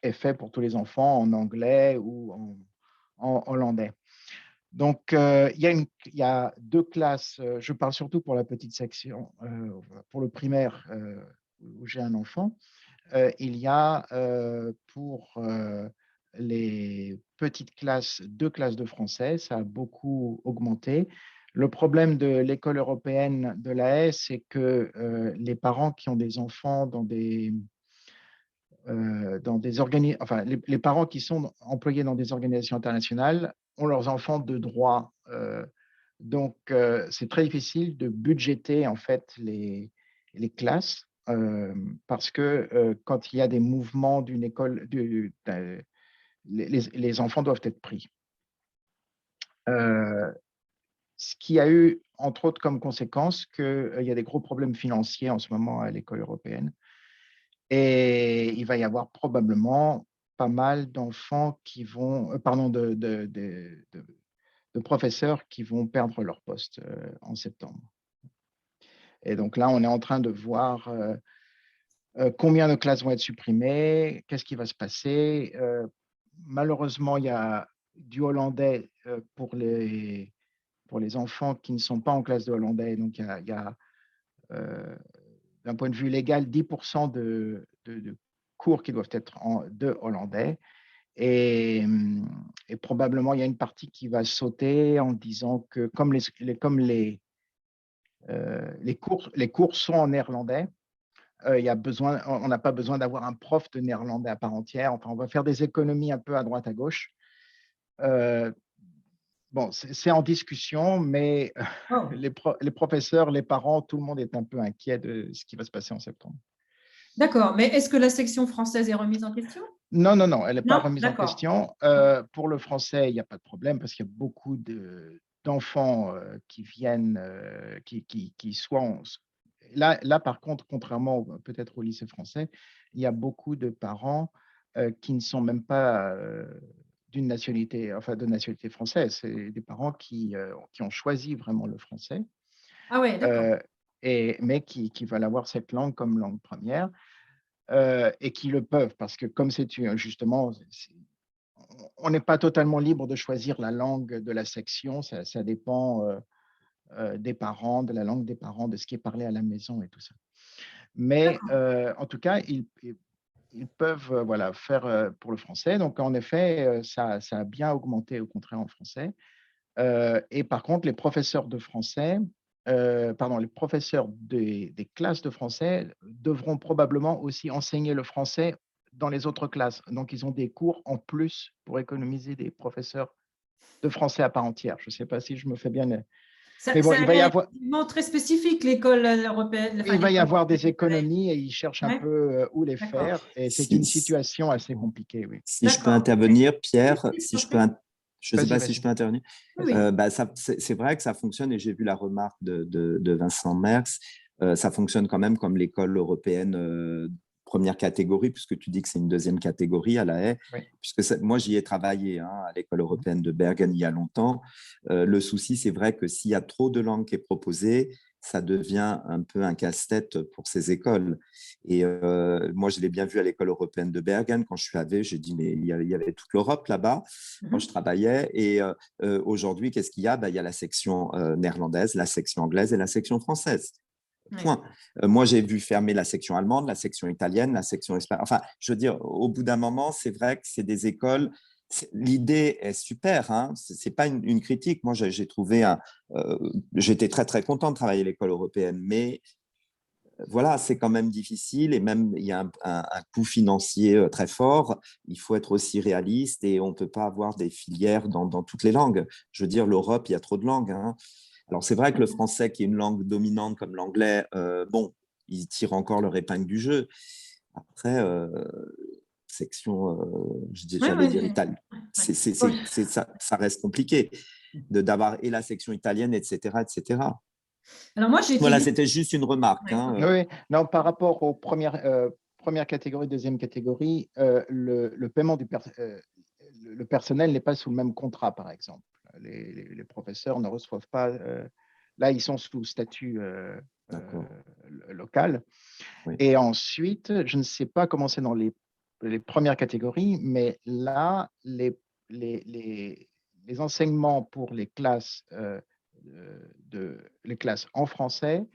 est fait pour tous les enfants en anglais ou en hollandais. Donc, il y a deux classes. Je parle surtout pour la petite section, pour le primaire où j'ai un enfant. Il y a pour les petites classes, deux classes de français. Ça a beaucoup augmenté. Le problème de l'école européenne de La Haye, c'est que les parents qui ont des enfants dans des enfin, les parents qui sont employés dans des organisations internationales ont leurs enfants de droit. Donc, c'est très difficile de budgéter en fait les classes parce que quand il y a des mouvements d'une école, les enfants doivent être pris. Ce qui a eu, entre autres, comme conséquence qu'il y a des gros problèmes financiers en ce moment à l'école européenne. Et il va y avoir probablement pas mal d'enfants qui vont, pardon, de professeurs qui vont perdre leur poste en septembre. Et donc là, on est en train de voir combien de classes vont être supprimées, qu'est-ce qui va se passer. Malheureusement, il y a du hollandais pour les enfants qui ne sont pas en classe de hollandais. Donc, il y a d'un point de vue légal, 10% de cours qui doivent être de hollandais. Et probablement, il y a une partie qui va sauter en disant que comme les cours sont en néerlandais, on n'a pas besoin d'avoir un prof de néerlandais à part entière. Enfin, on va faire des économies un peu à droite, à gauche. Bon, c'est en discussion, mais les professeurs, les parents, tout le monde est un peu inquiet de ce qui va se passer en septembre. D'accord, mais est-ce que la section française est remise en question? Non, elle n'est pas remise en d'accord. question. Pour le français, il n'y a pas de problème parce qu'il y a beaucoup d'enfants qui viennent, qui sont… Là, par contre, contrairement peut-être au lycée français, il y a beaucoup de parents qui ne sont même pas de nationalité française. C'est des parents qui ont choisi vraiment le français, Ah ouais, d'accord. mais qui veulent avoir cette langue comme langue première. Et qui le peuvent, parce que comme c'est justement, on n'est pas totalement libre de choisir la langue de la section, ça dépend des parents, de la langue des parents, de ce qui est parlé à la maison et tout ça. Mais en tout cas, ils peuvent voilà, faire pour le français. Donc, en effet, ça a bien augmenté au contraire en français. Et par contre, les professeurs de français, les professeurs des classes de français devront probablement aussi enseigner le français dans les autres classes. Donc, ils ont des cours en plus pour économiser des professeurs de français à part entière. Je ne sais pas si je me fais bien. Mais bon, il va y avoir… très spécifique, l'école européenne. Il va y avoir des économies et ils cherchent un peu où les faire. Et c'est une situation assez compliquée, oui. Si je peux intervenir, Pierre, je ne sais pas si je peux intervenir. Oui. C'est vrai que ça fonctionne et j'ai vu la remarque de Vincent Merckx. Ça fonctionne quand même comme l'école européenne première catégorie, puisque tu dis que c'est une deuxième catégorie à La Haye. Oui. Puisque moi, j'y ai travaillé à l'école européenne de Bergen il y a longtemps. Le souci, c'est vrai que s'il y a trop de langues qui est proposée, ça devient un peu un casse-tête pour ces écoles. Et moi, je l'ai bien vu à l'école européenne de Bergen. Quand je suis arrivé, j'ai dit, mais il y avait toute l'Europe là-bas quand je travaillais. Et aujourd'hui, qu'est-ce qu'il y a? Il y a la section néerlandaise, la section anglaise et la section française. Point. Moi, j'ai vu fermer la section allemande, la section italienne, la section espagnole. Enfin, je veux dire, au bout d'un moment, c'est vrai que c'est des écoles… L'idée est super, hein. Ce n'est pas une critique. Moi, j'ai trouvé j'étais très, très content de travailler à l'école européenne, mais voilà, c'est quand même difficile et même il y a un coût financier très fort. Il faut être aussi réaliste et on ne peut pas avoir des filières dans toutes les langues. Je veux dire, l'Europe, il y a trop de langues, hein. Alors, c'est vrai que le français, qui est une langue dominante comme l'anglais, bon, ils tirent encore leur épingle du jeu. Après, section, j'allais dire Italie, ça reste compliqué d'avoir et la section italienne, etc., etc. Alors moi, voilà, c'était juste une remarque. Hein. Oui, non, par rapport aux premières catégories, deuxième catégorie, le paiement le personnel n'est pas sous le même contrat, par exemple. Les professeurs ne reçoivent pas… là, ils sont sous statut D'accord. locales. Oui. Et ensuite, je ne sais pas comment c'est dans les premières catégories, mais là, les enseignements pour les classes, les classes en français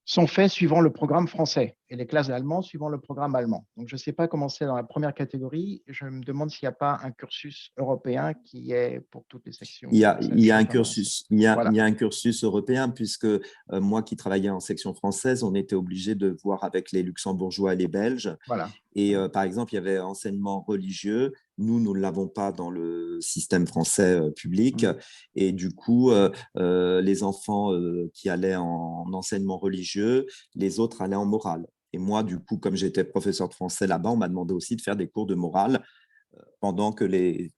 sont faits suivant le programme français et les classes d'allemand suivant le programme allemand. Donc, je ne sais pas comment c'est dans la première catégorie. Je me demande s'il n'y a pas un cursus européen qui est pour toutes les sections. Il y a un cursus, il y a un cursus européen, puisque moi qui travaillais en section française, on était obligé de voir avec les luxembourgeois et les belges. Voilà. Et par exemple, il y avait enseignement religieux. Nous ne l'avons pas dans le système français public. Et du coup, les enfants qui allaient en enseignement religieux, les autres allaient en morale. Et moi, du coup, comme j'étais professeur de français là-bas, on m'a demandé aussi de faire des cours de morale pendant que les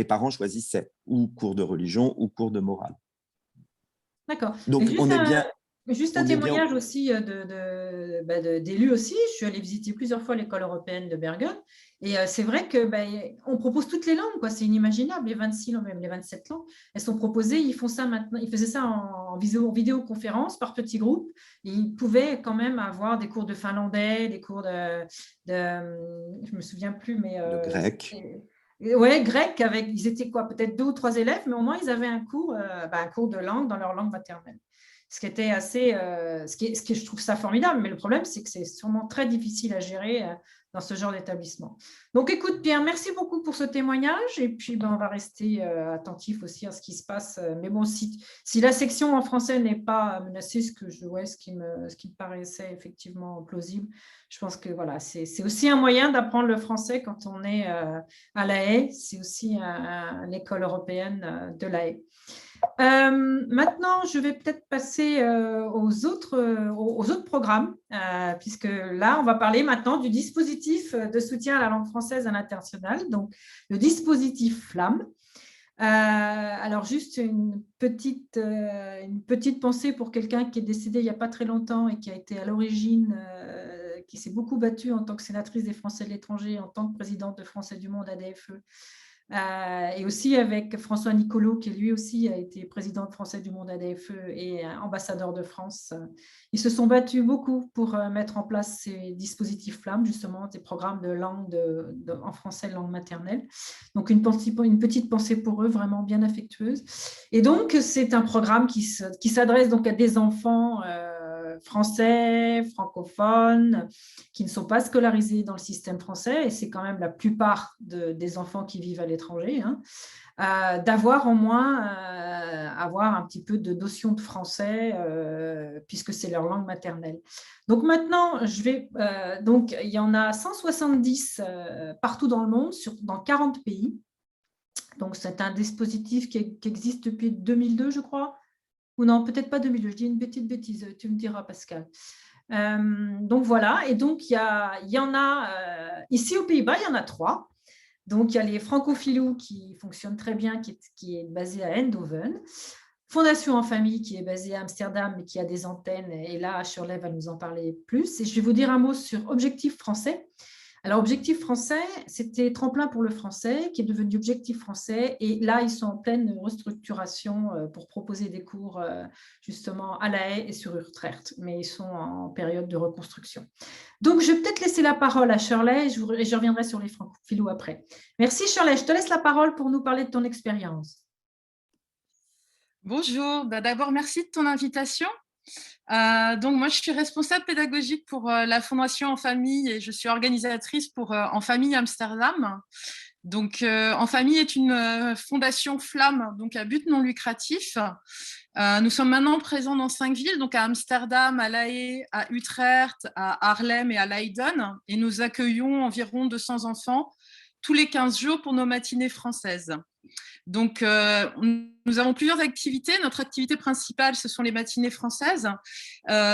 parents choisissaient ou cours de religion ou cours de morale. D'accord. Donc, on est bien. Juste un témoignage aussi d'élus aussi. Je suis allée visiter plusieurs fois l'école européenne de Bergen. Et c'est vrai qu'on propose toutes les langues, quoi. C'est inimaginable. Les 26 langues, même les 27 langues, elles sont proposées. Ils font ça maintenant. Ils faisaient ça en vidéoconférence par petits groupes. Et ils pouvaient quand même avoir des cours de finlandais, des cours je ne me souviens plus, mais de grec. Ouais, grec, ils étaient quoi, peut-être 2 ou 3 élèves, mais au moins ils avaient un cours de langue dans leur langue maternelle. Ce qui était assez, je trouve ça formidable, mais le problème, c'est que c'est sûrement très difficile à gérer dans ce genre d'établissement. Donc, écoute, Pierre, merci beaucoup pour ce témoignage, et puis on va rester attentif aussi à ce qui se passe. Mais bon, si la section en français n'est pas menacée, ce qui me paraissait effectivement plausible, je pense que voilà, c'est aussi un moyen d'apprendre le français quand on est à La Haye. C'est aussi l'école européenne de La Haye. Maintenant, je vais peut-être passer aux autres programmes, puisque là, on va parler maintenant du dispositif de soutien à la langue française à l'international, donc le dispositif FLAM. Alors, juste une petite pensée pour quelqu'un qui est décédé il n'y a pas très longtemps et qui a été à l'origine, qui s'est beaucoup battue en tant que sénatrice des Français de l'étranger, en tant que présidente de Français du Monde ADFE. Et aussi avec François Nicolo, qui lui aussi a été président français du Monde ADFE et ambassadeur de France. Ils se sont battus beaucoup pour mettre en place ces dispositifs FLAM, justement, des programmes de langue en français, langue maternelle. Donc, une petite pensée pour eux, vraiment bien affectueuse. Et donc, c'est un programme qui s'adresse donc à des enfants français, francophones, qui ne sont pas scolarisés dans le système français, et c'est quand même la plupart des enfants qui vivent à l'étranger, d'avoir au moins avoir un petit peu de notion de français, puisque c'est leur langue maternelle. Donc maintenant, donc il y en a 170 partout dans le monde, dans 40 pays. Donc c'est un dispositif qui existe depuis 2002, je crois. Ou non, peut-être pas 2002, je dis une petite bêtise, tu me diras, Pascal. Donc voilà, et donc il y en a, ici aux Pays-Bas, il y en a 3. Donc il y a les Francophilous qui fonctionnent très bien, qui est basé à Eindhoven. Fondation en famille qui est basée à Amsterdam, mais qui a des antennes, et là, Shirley va nous en parler plus. Et je vais vous dire un mot sur Objectif Français. Alors, Objectif Français, c'était Tremplin pour le français, qui est devenu Objectif Français. Et là, ils sont en pleine restructuration pour proposer des cours justement à La Haye et sur Utrecht. Mais ils sont en période de reconstruction. Donc, je vais peut-être laisser la parole à Shirley et je reviendrai sur les francophilos après. Merci Shirley, je te laisse la parole pour nous parler de ton expérience. Bonjour, d'abord merci de ton invitation. Donc moi je suis responsable pédagogique pour la Fondation En Famille et je suis organisatrice pour En Famille Amsterdam. Donc En Famille est une fondation FLAM, donc à but non lucratif. Nous sommes maintenant présents dans 5 villes, donc à Amsterdam, à La Haye, à Utrecht, à Haarlem et à Leiden, et nous accueillons environ 200 enfants tous les 15 jours pour nos matinées françaises. Donc, nous avons plusieurs activités. Notre activité principale, ce sont les matinées françaises.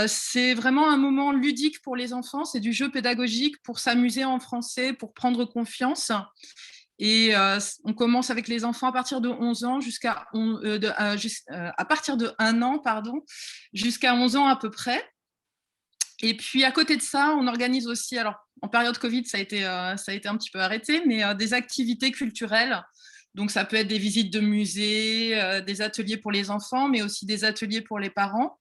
C'est vraiment un moment ludique pour les enfants. C'est du jeu pédagogique pour s'amuser en français, pour prendre confiance. Et on commence avec les enfants à partir de 11 ans à partir de 1 an, jusqu'à 11 ans à peu près. Et puis, à côté de ça, on organise aussi, alors en période Covid, ça a été un petit peu arrêté, mais des activités culturelles. Donc, ça peut être des visites de musées, des ateliers pour les enfants, mais aussi des ateliers pour les parents.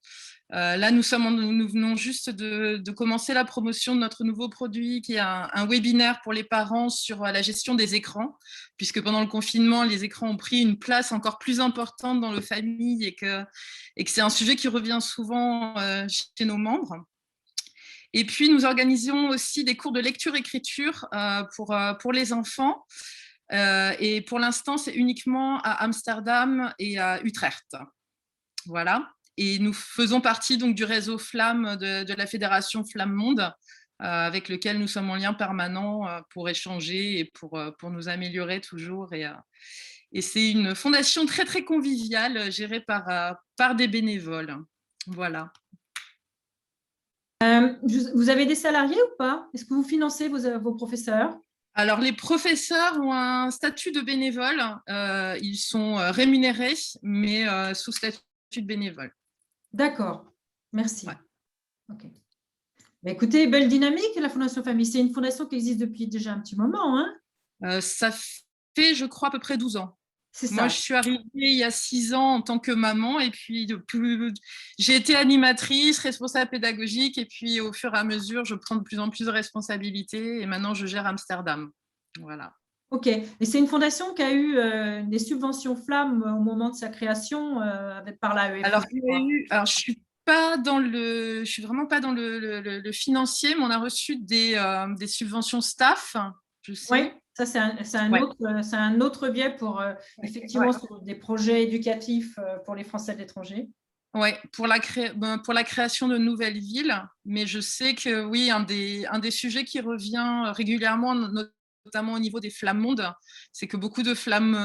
Là, nous venons juste de commencer la promotion de notre nouveau produit, qui est un webinaire pour les parents sur la gestion des écrans, puisque pendant le confinement, les écrans ont pris une place encore plus importante dans nos familles et que c'est un sujet qui revient souvent chez nos membres. Et puis, nous organisons aussi des cours de lecture-écriture pour les enfants. Et pour l'instant, c'est uniquement à Amsterdam et à Utrecht. Voilà. Et nous faisons partie donc du réseau Flamme de la Fédération Flamme Monde, avec lequel nous sommes en lien permanent pour échanger et pour nous améliorer toujours. Et c'est une fondation très, très conviviale, gérée par des bénévoles. Voilà. Vous avez des salariés ou pas? Est-ce que vous financez vos professeurs? Alors, les professeurs ont un statut de bénévole. Ils sont rémunérés, mais sous statut de bénévole. D'accord, merci. Ouais. Okay. Mais écoutez, belle dynamique, la Fondation Famille. C'est une fondation qui existe depuis déjà un petit moment. Hein, ça fait, je crois, à peu près 12 ans. C'est ça. Moi, je suis arrivée il y a 6 ans en tant que maman, et puis j'ai été animatrice, responsable pédagogique, et puis au fur et à mesure, je prends de plus en plus de responsabilités, et maintenant, je gère Amsterdam. Voilà. Ok, et c'est une fondation qui a eu des subventions Flamme au moment de sa création par l'AEF. Alors, je suis vraiment pas dans le financier, mais on a reçu des subventions staff, je sais. Oui, ça c'est un autre biais pour effectivement sur des projets éducatifs pour les Français de l'étranger. Oui, pour la création de nouvelles villes, mais je sais que oui, un des sujets qui revient régulièrement, notamment au niveau des Flammes Mondes, c'est que beaucoup de flammes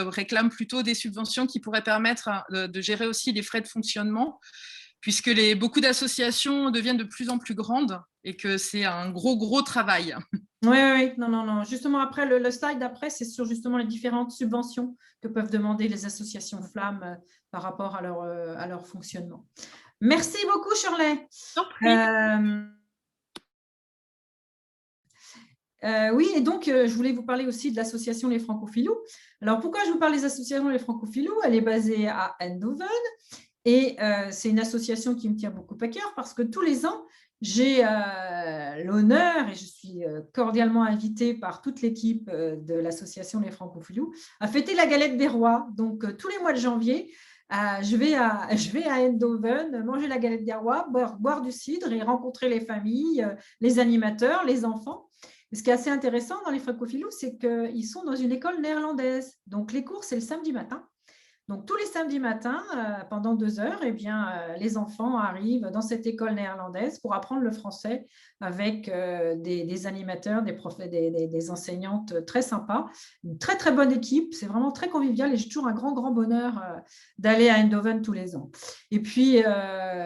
réclament plutôt des subventions qui pourraient permettre de gérer aussi les frais de fonctionnement, puisque beaucoup d'associations deviennent de plus en plus grandes et que c'est un gros travail. Oui, non. Justement, après, le slide d'après, c'est sur justement les différentes subventions que peuvent demander les associations Flammes par rapport à leur fonctionnement. Merci beaucoup, Shirley. Oui, et donc, je voulais vous parler aussi de l'association Les Francophilous. Alors, pourquoi je vous parle des associations Les Francophilous? Elle est basée à Eindhoven et c'est une association qui me tient beaucoup à cœur parce que tous les ans, j'ai l'honneur et je suis cordialement invitée par toute l'équipe de l'association Les Francophilous à fêter la galette des rois. Donc, tous les mois de janvier, je vais à Eindhoven manger la galette des rois, boire du cidre et rencontrer les familles, les animateurs, les enfants. Et ce qui est assez intéressant dans les Francophilous, c'est qu'ils sont dans une école néerlandaise. Donc, les cours, c'est le samedi matin. Donc, tous les samedis matins, pendant 2 heures, eh bien, les enfants arrivent dans cette école néerlandaise pour apprendre le français avec des animateurs, des enseignantes très sympas. Une très, très bonne équipe. C'est vraiment très convivial et j'ai toujours un grand bonheur d'aller à Eindhoven tous les ans. Et puis,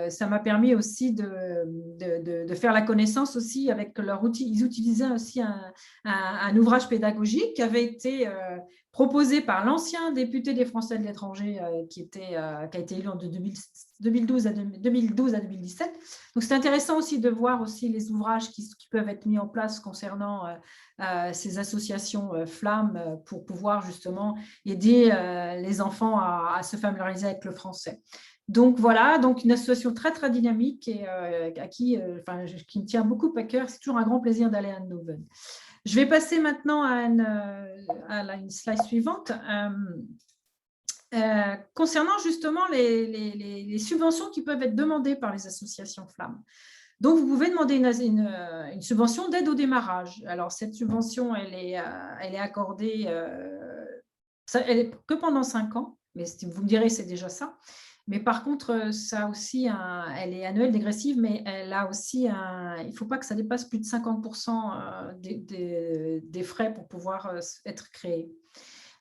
ça m'a permis aussi de faire la connaissance aussi avec leur outil. Ils utilisaient aussi un ouvrage pédagogique qui avait été proposé par l'ancien député des Français de l'étranger qui a été élu en 2012 à 2017. Donc, c'est intéressant aussi de voir aussi les ouvrages qui peuvent être mis en place concernant ces associations Flammes pour pouvoir justement aider les enfants à se familiariser avec le français. Donc, voilà, donc une association très, très dynamique et qui me tient beaucoup à cœur. C'est toujours un grand plaisir d'aller à Eindhoven. Je vais passer maintenant à une slide suivante. Concernant justement les subventions qui peuvent être demandées par les associations Flammes. Donc, vous pouvez demander une subvention d'aide au démarrage. Alors, cette subvention, elle est accordée que pendant 5 ans, mais vous me direz, c'est déjà ça. Mais par contre, ça aussi, elle est annuelle dégressive, mais elle a aussi il ne faut pas que ça dépasse plus de 50% des frais pour pouvoir être créé.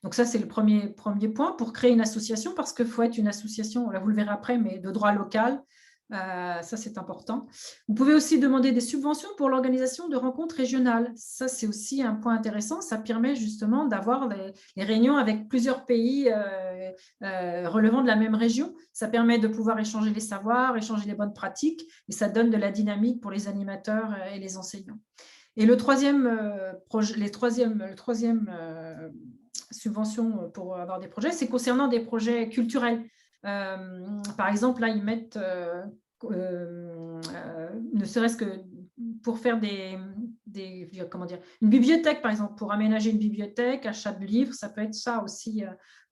Donc ça, c'est le premier point pour créer une association, parce qu'il faut être une association, là vous le verrez après, mais de droit local. Ça, c'est important. Vous pouvez aussi demander des subventions pour l'organisation de rencontres régionales. Ça, c'est aussi un point intéressant. Ça permet justement d'avoir les réunions avec plusieurs pays relevant de la même région. Ça permet de pouvoir échanger les savoirs, échanger les bonnes pratiques, et ça donne de la dynamique pour les animateurs et les enseignants. Et le troisième subvention pour avoir des projets, c'est concernant des projets culturels. Par exemple, là, ils mettent, ne serait-ce que pour faire comment dire, une bibliothèque, par exemple, pour aménager une bibliothèque, achat de livres, ça peut être ça aussi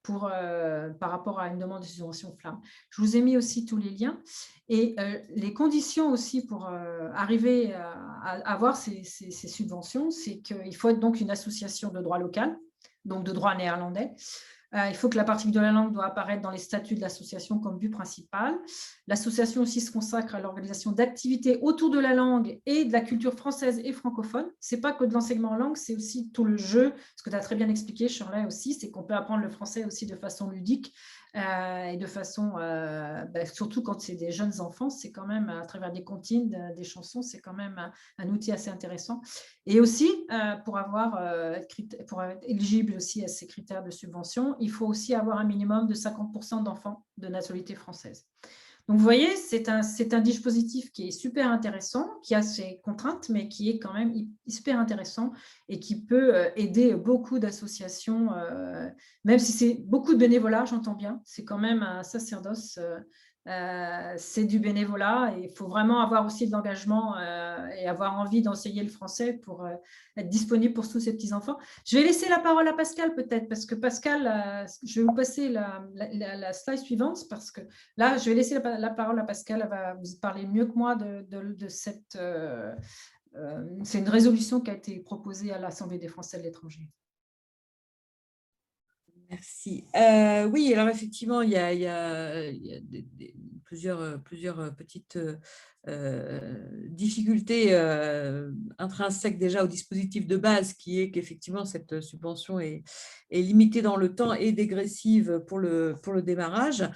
par rapport à une demande de subvention flamme. Je vous ai mis aussi tous les liens. Et les conditions aussi pour arriver à avoir ces subventions, c'est qu'il faut être donc une association de droit local, donc de droit néerlandais. Il faut que la pratique de la langue doit apparaître dans les statuts de l'association comme but principal. L'association aussi se consacre à l'organisation d'activités autour de la langue et de la culture française et francophone. Ce n'est pas que de l'enseignement en langue, c'est aussi tout le jeu. Ce que tu as très bien expliqué, Shirley, aussi, c'est qu'on peut apprendre le français aussi de façon ludique et de façon, surtout quand c'est des jeunes enfants, c'est quand même, à travers des comptines, des chansons, c'est quand même un outil assez intéressant. Et aussi, pour être éligible aussi à ces critères de subvention, il faut aussi avoir un minimum de 50% d'enfants de nationalité française. Donc, vous voyez, c'est un dispositif qui est super intéressant, qui a ses contraintes, mais qui est quand même super intéressant et qui peut aider beaucoup d'associations, même si c'est beaucoup de bénévolat, j'entends bien. C'est quand même un sacerdoce. C'est du bénévolat et il faut vraiment avoir aussi de l'engagement et avoir envie d'enseigner le français pour être disponible pour tous ces petits-enfants. Je vais laisser la parole à Pascal peut-être, parce que Pascal, je vais vous passer la slide suivante, parce que là, je vais laisser la parole à Pascal, elle va vous parler mieux que moi de cette… c'est une résolution qui a été proposée à l'Assemblée des Français de l'étranger. Merci. Oui, alors effectivement, il y a plusieurs petites difficultés intrinsèques déjà au dispositif de base, qui est qu'effectivement, cette subvention est limitée dans le temps et dégressive pour le démarrage.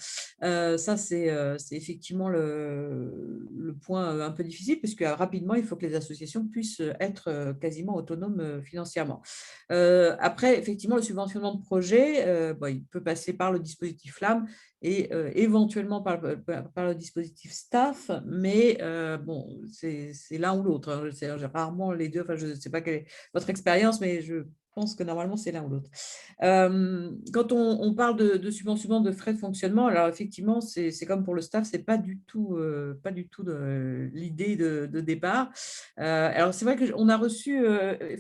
Ça, c'est effectivement le point un peu difficile, puisque rapidement, il faut que les associations puissent être quasiment autonomes financièrement. Après, effectivement, le subventionnement de projet, il peut passer par le dispositif FLAM et éventuellement par le dispositif staff, mais bon, c'est l'un ou l'autre, hein. C'est rarement les deux. Enfin, je ne sais pas quelle est votre expérience, mais je pense que normalement, c'est l'un ou l'autre. Quand on parle de subventionnement de frais de fonctionnement, alors effectivement, c'est comme pour le staff, ce n'est pas du tout l'idée de départ. Alors, c'est vrai qu'on a reçu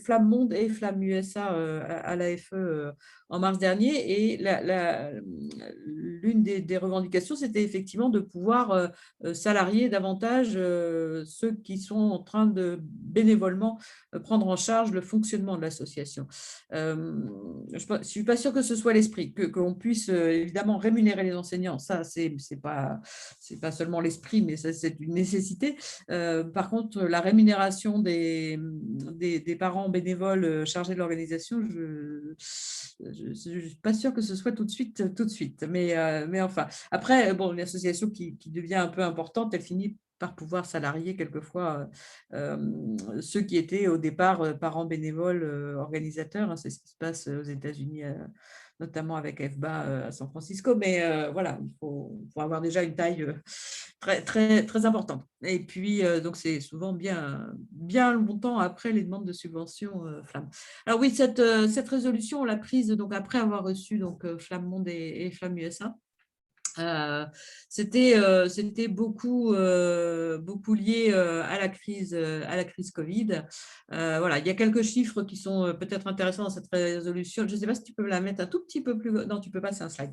Flamme Monde et Flamme USA à l'AFE en mars dernier, et l'une des revendications, c'était effectivement de pouvoir salarier davantage ceux qui sont en train de bénévolement prendre en charge le fonctionnement de l'association. Je ne suis pas sûre que ce soit l'esprit, qu'on puisse évidemment rémunérer les enseignants. Ça, c'est pas seulement l'esprit, mais c'est une nécessité. Par contre, la rémunération des parents bénévoles chargés de l'organisation, je ne suis pas sûre que ce soit tout de suite. Mais enfin, après, bon, une association qui devient un peu importante, elle finit par pouvoir salarier quelquefois ceux qui étaient au départ parents bénévoles organisateurs. Hein, c'est ce qui se passe aux États-Unis, notamment avec FBA à San Francisco. Mais voilà, il faut avoir déjà une taille très, très, très importante. Et puis, donc, c'est souvent bien longtemps après les demandes de subvention Flamme. Alors oui, cette résolution, on l'a prise donc, après avoir reçu donc, Flamme Monde et Flamme USA. C'était beaucoup lié à la crise Covid. Voilà, il y a quelques chiffres qui sont peut-être intéressants dans cette résolution. Je ne sais pas si tu peux la mettre un tout petit peu plus… Non, tu ne peux pas, c'est un slide.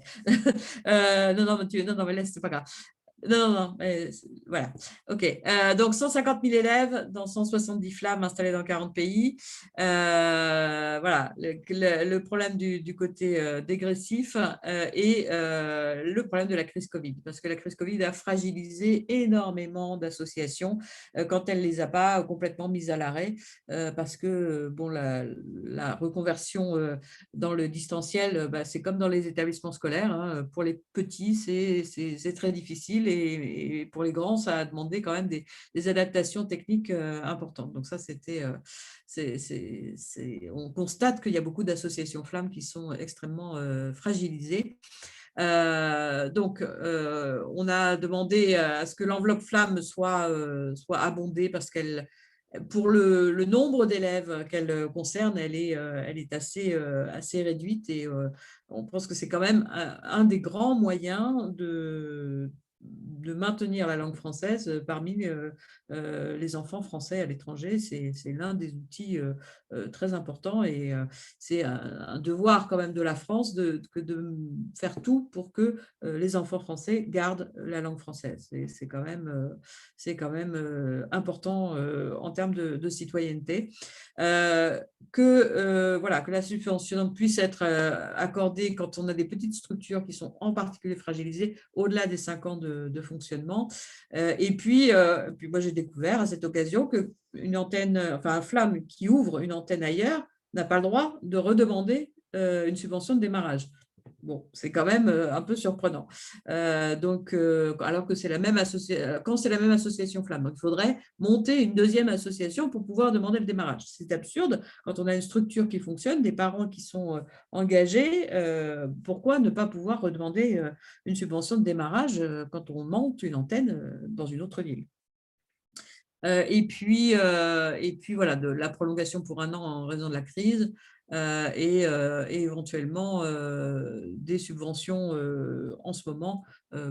Non, mais laisse, c'est pas grave. Non, mais voilà. OK. Donc, 150 000 élèves dans 170 flammes installées dans 40 pays. Voilà, le problème du côté dégressif et le problème de la crise Covid. Parce que la crise Covid a fragilisé énormément d'associations quand elle ne les a pas complètement mises à l'arrêt. Parce que, bon, la reconversion dans le distanciel, c'est comme dans les établissements scolaires. Hein. Pour les petits, c'est très difficile. Et pour les grands, ça a demandé quand même des adaptations techniques importantes. Donc ça, on constate qu'il y a beaucoup d'associations flammes qui sont extrêmement fragilisées. Donc, on a demandé à ce que l'enveloppe flamme soit abondée parce qu'elle pour le nombre d'élèves qu'elle concerne, elle est assez réduite et on pense que c'est quand même un des grands moyens de maintenir la langue française parmi les enfants français à l'étranger. C'est l'un des outils très importants et c'est un devoir quand même de la France de faire tout pour que les enfants français gardent la langue française. C'est quand même important en termes de citoyenneté. Voilà, que la subvention puisse être accordée quand on a des petites structures qui sont en particulier fragilisées au-delà des 5 ans de fonctionnement. Et puis moi, j'ai découvert à cette occasion qu'une antenne, enfin un Flamme qui ouvre une antenne ailleurs n'a pas le droit de redemander une subvention de démarrage. Bon, c'est quand même un peu surprenant. Alors que c'est la même quand c'est la même association Flamme, donc il faudrait monter une deuxième association pour pouvoir demander le démarrage. C'est absurde quand on a une structure qui fonctionne, des parents qui sont engagés. Pourquoi ne pas pouvoir redemander une subvention de démarrage quand on monte une antenne dans une autre ville? Et puis voilà, de la prolongation pour 1 an en raison de la crise et éventuellement des subventions en ce moment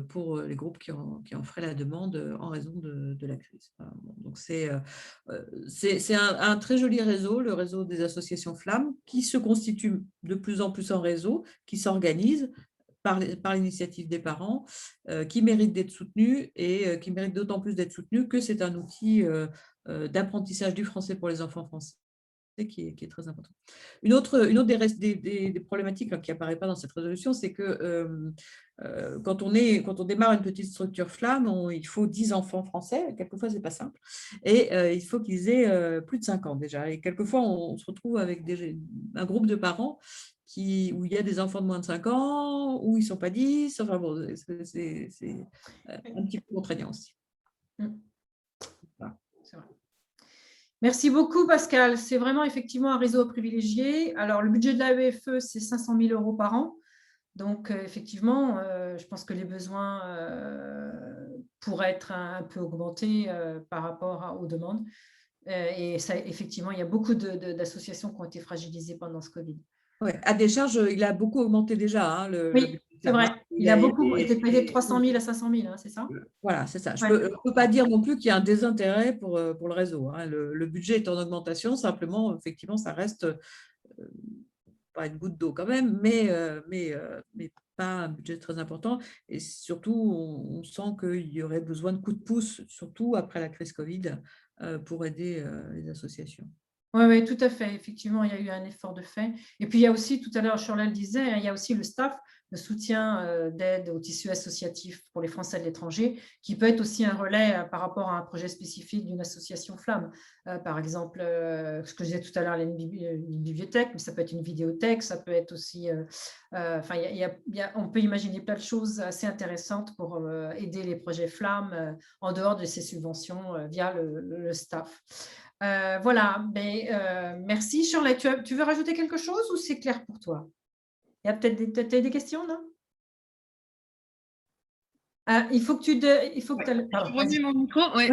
pour les groupes qui en feraient la demande en raison de la crise. Voilà. Donc, c'est un très joli réseau, le réseau des associations Flammes, qui se constitue de plus en plus en réseau, qui s'organise par l'initiative des parents, qui méritent d'être soutenus et qui méritent d'autant plus d'être soutenus que c'est un outil d'apprentissage du français pour les enfants français qui est très important. Une autre des problématiques qui n'apparaît pas dans cette résolution, c'est que quand on démarre une petite structure Flamme, il faut 10 enfants français, quelquefois ce n'est pas simple, et il faut qu'ils aient plus de 5 ans déjà. Et quelquefois, on se retrouve avec un groupe de parents où il y a des enfants de moins de 5 ans, où ils ne sont pas 10, enfin bon, c'est un petit peu contraignant aussi. Voilà. C'est vrai. Merci beaucoup, Pascal. C'est vraiment effectivement un réseau privilégié. Alors, le budget de l'AEFE, c'est 500 000 € par an. Donc, effectivement, je pense que les besoins pourraient être un peu augmentés par rapport aux demandes. Et ça, effectivement, il y a beaucoup d'associations qui ont été fragilisées pendant ce Covid. Ouais, à décharge, il a beaucoup augmenté déjà. Oui, c'est vrai. Il a beaucoup été payé de 300 000 à 500 000, c'est ça? Voilà, c'est ça. Je Ouais. ne peux pas dire non plus qu'il y a un désintérêt pour le réseau. Le budget est en augmentation, simplement, effectivement, ça reste pas une goutte d'eau quand même, mais pas un budget très important. Et surtout, on sent qu'il y aurait besoin de coups de pouce, surtout après la crise Covid, pour aider les associations. Oui, tout à fait. Effectivement, il y a eu un effort de fait. Et puis, il y a aussi, tout à l'heure, Shirley le disait, il y a aussi le staff, le soutien d'aide au tissu associatif pour les Français de l'étranger, qui peut être aussi un relais par rapport à un projet spécifique d'une association Flamme. Par exemple, ce que je disais tout à l'heure, une bibliothèque, mais ça peut être une vidéothèque, ça peut être aussi… Enfin, on peut imaginer plein de choses assez intéressantes pour aider les projets Flamme en dehors de ces subventions via le staff. Voilà, merci. Shirley, tu veux rajouter quelque chose ou c'est clair pour toi? Il y a peut-être des questions, non? Il faut que tu… Je remets mon micro. Ouais.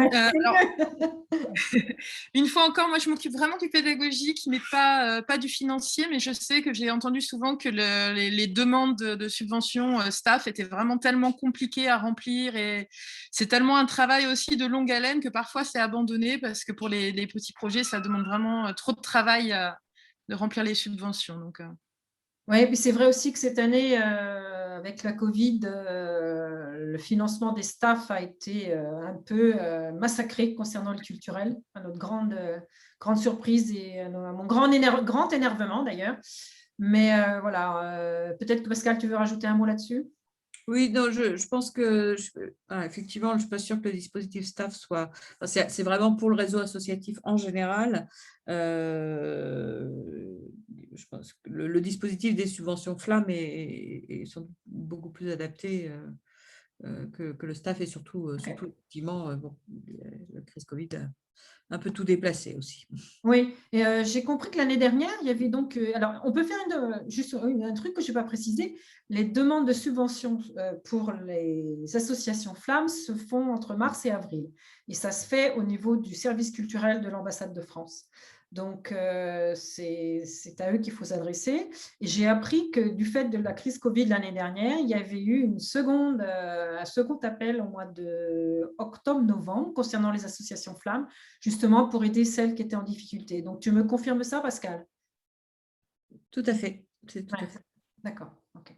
Une fois encore, moi, je m'occupe vraiment du pédagogique, mais pas du financier. Mais je sais que j'ai entendu souvent que les demandes de subventions staff étaient vraiment tellement compliquées à remplir. Et c'est tellement un travail aussi de longue haleine que parfois, c'est abandonné parce que pour les petits projets, ça demande vraiment trop de travail de remplir les subventions. Donc, Oui, et puis c'est vrai aussi que cette année, avec la Covid, le financement des staffs a été un peu massacré concernant le culturel, à notre grande surprise et à mon grand énervement d'ailleurs. Mais voilà, peut-être que Pascal, tu veux rajouter un mot là-dessus? Oui, non, je pense que, effectivement, je ne suis pas sûre que le dispositif staff soit… c'est vraiment pour le réseau associatif en général. Je pense que le dispositif des subventions Flamme est beaucoup plus adapté que le staff et surtout effectivement, bon, la crise Covid a un peu tout déplacé aussi. Oui, et j'ai compris que l'année dernière, il y avait donc… alors, on peut faire juste un truc que je n'ai pas précisé. Les demandes de subventions pour les associations flammes se font entre mars et avril. Et ça se fait au niveau du service culturel de l'ambassade de France. Donc, c'est à eux qu'il faut s'adresser. Et j'ai appris que du fait de la crise Covid l'année dernière, il y avait eu un second appel au mois de octobre-novembre concernant les associations flammes, justement pour aider celles qui étaient en difficulté. Donc, tu me confirmes ça, Pascal? Tout à fait. C'est tout à fait. D'accord. Ok.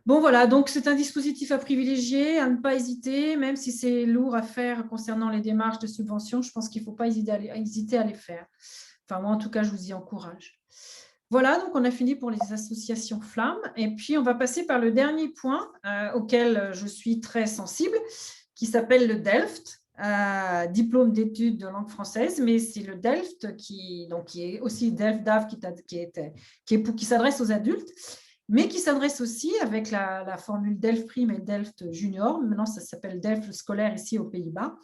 Bon, voilà, donc c'est un dispositif à privilégier, à ne pas hésiter, même si c'est lourd à faire concernant les démarches de subvention, je pense qu'il ne faut pas hésiter à les faire. Enfin, moi, en tout cas, je vous y encourage. Voilà, donc on a fini pour les associations flammes. Et puis, on va passer par le dernier point auquel je suis très sensible, qui s'appelle le DELFT, diplôme d'études de langue française, mais c'est le DELFT qui est aussi DELFT-DAF qui s'adresse aux adultes, mais qui s'adresse aussi avec la formule DELFT Prime et DELFT Junior. Maintenant, ça s'appelle DELFT scolaire ici aux Pays-Bas.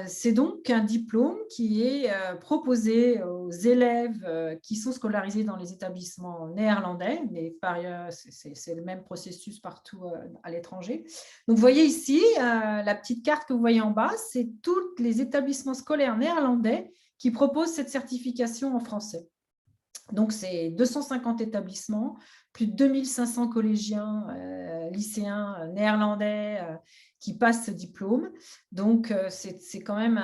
C'est donc un diplôme qui est proposé aux élèves qui sont scolarisés dans les établissements néerlandais, mais par ailleurs, c'est le même processus partout à l'étranger. Donc, vous voyez ici, la petite carte que vous voyez en bas, c'est tous les établissements scolaires néerlandais qui proposent cette certification en français. Donc, c'est 250 établissements, plus de 2500 collégiens, lycéens néerlandais qui passent ce diplôme. Donc, c'est quand même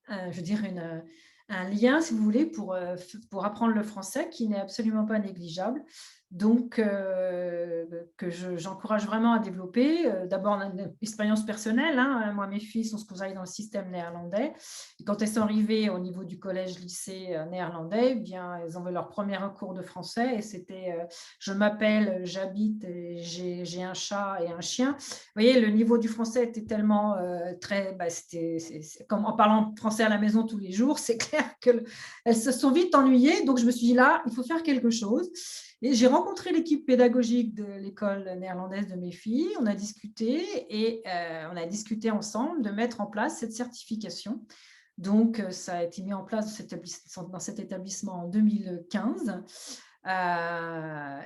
je veux dire un lien, si vous voulez, pour apprendre le français qui n'est absolument pas négligeable. Donc, que j'encourage vraiment à développer. D'abord, une expérience personnelle. Hein. Moi, mes filles sont scolarisées dans le système néerlandais. Et quand elles sont arrivées au niveau du collège-lycée néerlandais, eh bien, elles ont eu leur premier cours de français. Et c'était je m'appelle, j'habite, j'ai un chat et un chien. Vous voyez, le niveau du français était tellement très… comme en parlant français à la maison tous les jours, c'est clair qu'elles se sont vite ennuyées. Donc, je me suis dit, là, il faut faire quelque chose. Et j'ai rencontré l'équipe pédagogique de l'école néerlandaise de mes filles. On a discuté et on a discuté ensemble de mettre en place cette certification. Donc, ça a été mis en place dans cet établissement en 2015.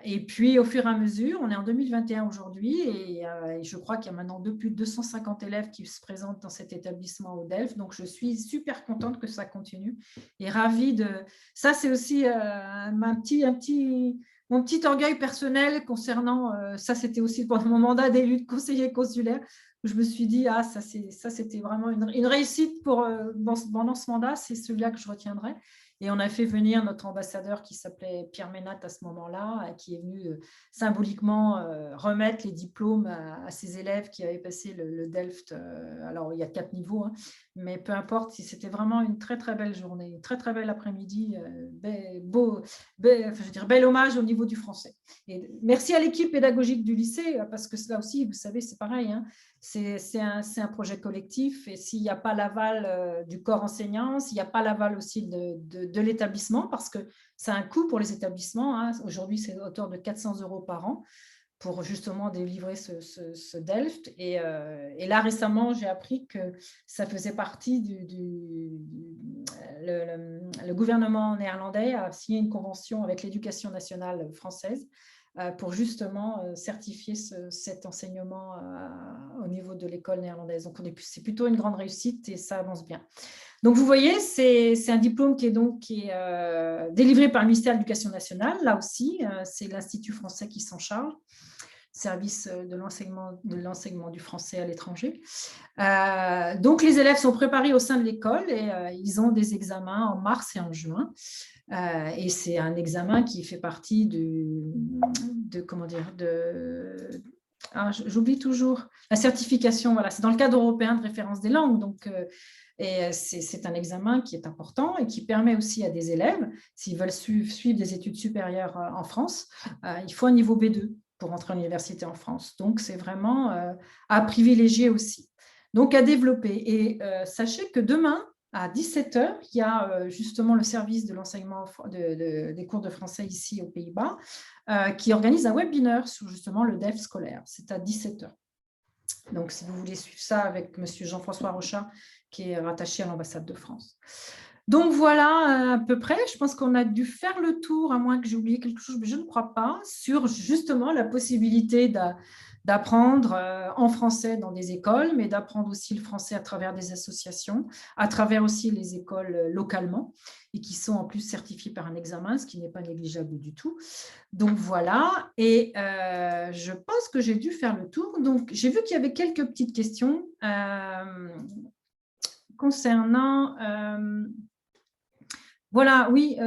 Et puis, au fur et à mesure, on est en 2021 aujourd'hui et je crois qu'il y a maintenant plus de 250 élèves qui se présentent dans cet établissement au DELFT. Donc, je suis super contente que ça continue et ravie de… Ça, c'est aussi mon petit orgueil personnel concernant… ça, c'était aussi pendant mon mandat d'élu de conseiller consulaire où je me suis dit, ça, c'était vraiment une réussite pendant ce mandat. C'est celui-là que je retiendrai. Et on a fait venir notre ambassadeur qui s'appelait Pierre Ménat à ce moment-là, qui est venu symboliquement remettre les diplômes à ses élèves qui avaient passé le DELFT. Alors, il y a 4 niveaux, hein, mais peu importe, c'était vraiment une très, très belle journée, une très, très belle après-midi, bel hommage au niveau du français. Et merci à l'équipe pédagogique du lycée, parce que là aussi, vous savez, c'est pareil, hein, c'est un projet collectif et s'il n'y a pas l'aval du corps enseignant, s'il n'y a pas l'aval aussi de l'établissement, parce que c'est un coût pour les établissements, hein. Aujourd'hui, c'est à hauteur de 400 € par an pour justement délivrer ce DELFT. Et là, récemment, j'ai appris que ça faisait partie le gouvernement néerlandais a signé une convention avec l'éducation nationale française pour justement certifier cet enseignement au niveau de l'école néerlandaise. Donc, c'est plutôt une grande réussite et ça avance bien. Donc, vous voyez, c'est un diplôme qui est délivré par le ministère de l'Éducation nationale. Là aussi, c'est l'Institut français qui s'en charge, service de l'enseignement du français à l'étranger. Donc, les élèves sont préparés au sein de l'école et ils ont des examens en mars et en juin. Et c'est un examen qui fait partie j'oublie toujours, la certification, voilà, c'est dans le cadre européen de référence des langues. Donc, c'est un examen qui est important et qui permet aussi à des élèves, s'ils veulent suivre des études supérieures en France, il faut un niveau B2 pour entrer à l'université en France. Donc, c'est vraiment à privilégier aussi. Donc, à développer. Et sachez que demain, à 17h, il y a justement le service de l'enseignement des cours de français ici aux Pays-Bas qui organise un webinaire sur justement le DEF scolaire. C'est à 17h. Donc, si vous voulez suivre ça avec M. Jean-François Rochat, qui est rattaché à l'ambassade de France. Donc, voilà à peu près. Je pense qu'on a dû faire le tour, à moins que j'ai oublié quelque chose, mais je ne crois pas, sur justement la possibilité d'apprendre en français dans des écoles, mais d'apprendre aussi le français à travers des associations, à travers aussi les écoles localement, et qui sont en plus certifiées par un examen, ce qui n'est pas négligeable du tout. Donc voilà, et je pense que j'ai dû faire le tour. Donc j'ai vu qu'il y avait quelques petites questions concernant… voilà, oui,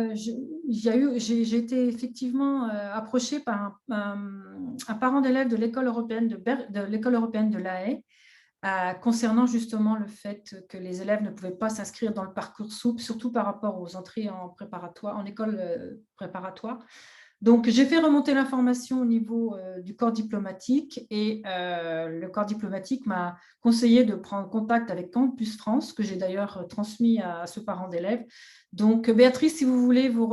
j'ai été effectivement approchée par un parent d'élève de l'école européenne de La Haye concernant justement le fait que les élèves ne pouvaient pas s'inscrire dans le Parcoursup, surtout par rapport aux entrées en école préparatoire. Donc, j'ai fait remonter l'information au niveau du corps diplomatique et le corps diplomatique m'a conseillé de prendre contact avec Campus France, que j'ai d'ailleurs transmis à ce parent d'élève. Donc, Béatrice, si vous voulez vous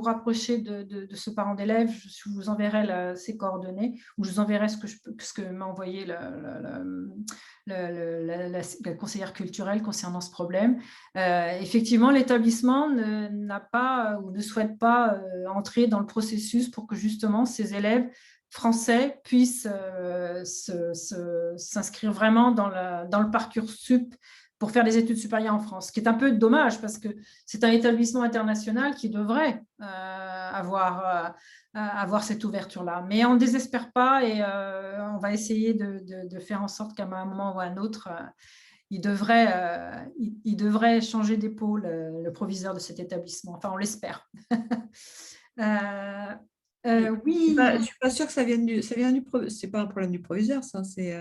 rapprocher de ce parent d'élève, je vous enverrai ses coordonnées ou je vous enverrai ce que m'a envoyé la conseillère culturelle concernant ce problème. Effectivement, l'établissement n'a pas ou ne souhaite pas entrer dans le processus pour que justement ces élèves français puissent s'inscrire vraiment dans le Parcoursup pour faire des études supérieures en France, ce qui est un peu dommage parce que c'est un établissement international qui devrait avoir cette ouverture-là. Mais on ne désespère pas et on va essayer de faire en sorte qu'à un moment ou à un autre, il devrait changer d'épaule, le proviseur de cet établissement. Enfin, on l'espère. Oui. Je ne suis pas sûre que ça vienne du… C'est pas un problème du proviseur, ça. C'est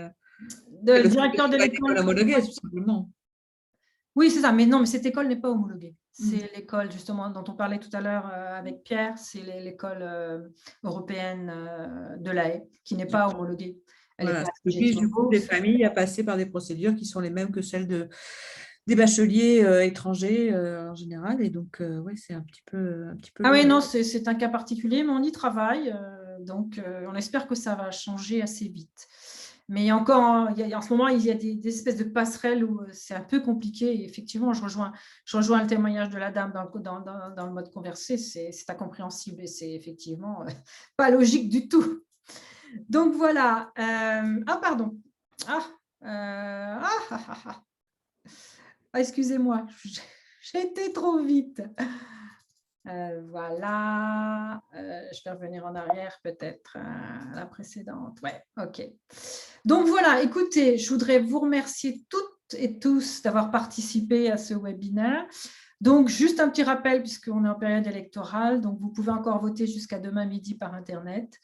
le directeur de l'école. Homologuée, tout simplement. Oui, c'est ça. Mais non, mais cette école n'est pas homologuée. C'est l'école, justement, dont on parlait tout à l'heure avec Pierre. C'est l'école européenne de La Haye, qui n'est pas homologuée. Voilà, c'est du coup des familles à passer par des procédures qui sont les mêmes que celles des bacheliers étrangers en général. Et donc, ouais, c'est un petit peu… Ah oui, non, c'est un cas particulier, mais on y travaille. Donc, on espère que ça va changer assez vite. Mais encore, en ce moment, il y a des espèces de passerelles où c'est un peu compliqué. Et effectivement, je rejoins le témoignage de la dame dans le mode conversé. C'est incompréhensible et c'est effectivement pas logique du tout. Donc, voilà. Pardon. Excusez-moi, j'ai été trop vite. Voilà, je vais revenir en arrière peut-être à la précédente. Ouais, ok. Donc voilà, écoutez, je voudrais vous remercier toutes et tous d'avoir participé à ce webinaire. Donc, juste un petit rappel, puisqu'on est en période électorale, donc vous pouvez encore voter jusqu'à demain midi par Internet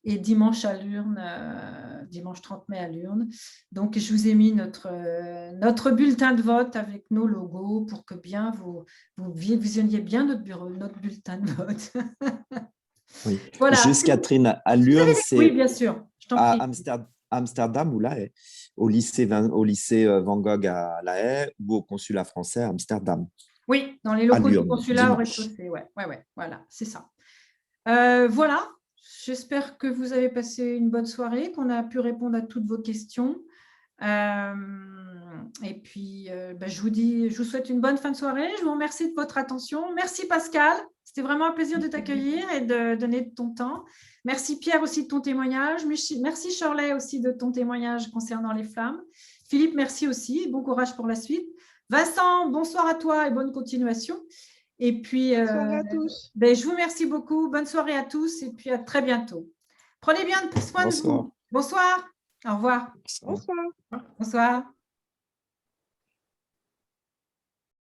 et dimanche à l'urne, dimanche 30 mai à l'urne. Donc, je vous ai mis notre bulletin de vote avec nos logos pour que bien vous visionniez bien notre bulletin de vote. Oui. Voilà. Juste, Catherine, à l'urne, c'est oui, bien sûr. Je t'en prie. À Amsterdam ou La Haye, au lycée Van Gogh à La Haye ou au consulat français à Amsterdam. Oui, dans les locaux du consulat au rez-de-chaussée. Ouais, voilà, c'est ça. Voilà, j'espère que vous avez passé une bonne soirée, qu'on a pu répondre à toutes vos questions. Et puis, je vous souhaite une bonne fin de soirée. Je vous remercie de votre attention. Merci Pascal, c'était vraiment un plaisir de t'accueillir et de donner de ton temps. Merci Pierre aussi de ton témoignage. Merci Shirley aussi de ton témoignage concernant les flammes. Philippe, merci aussi et bon courage pour la suite. Vincent, bonsoir à toi et bonne continuation. Et puis, bonsoir à tous. Je vous remercie beaucoup. Bonne soirée à tous et puis à très bientôt. Prenez bien soin de vous. Bonsoir. Au revoir. Bonsoir. Bonsoir.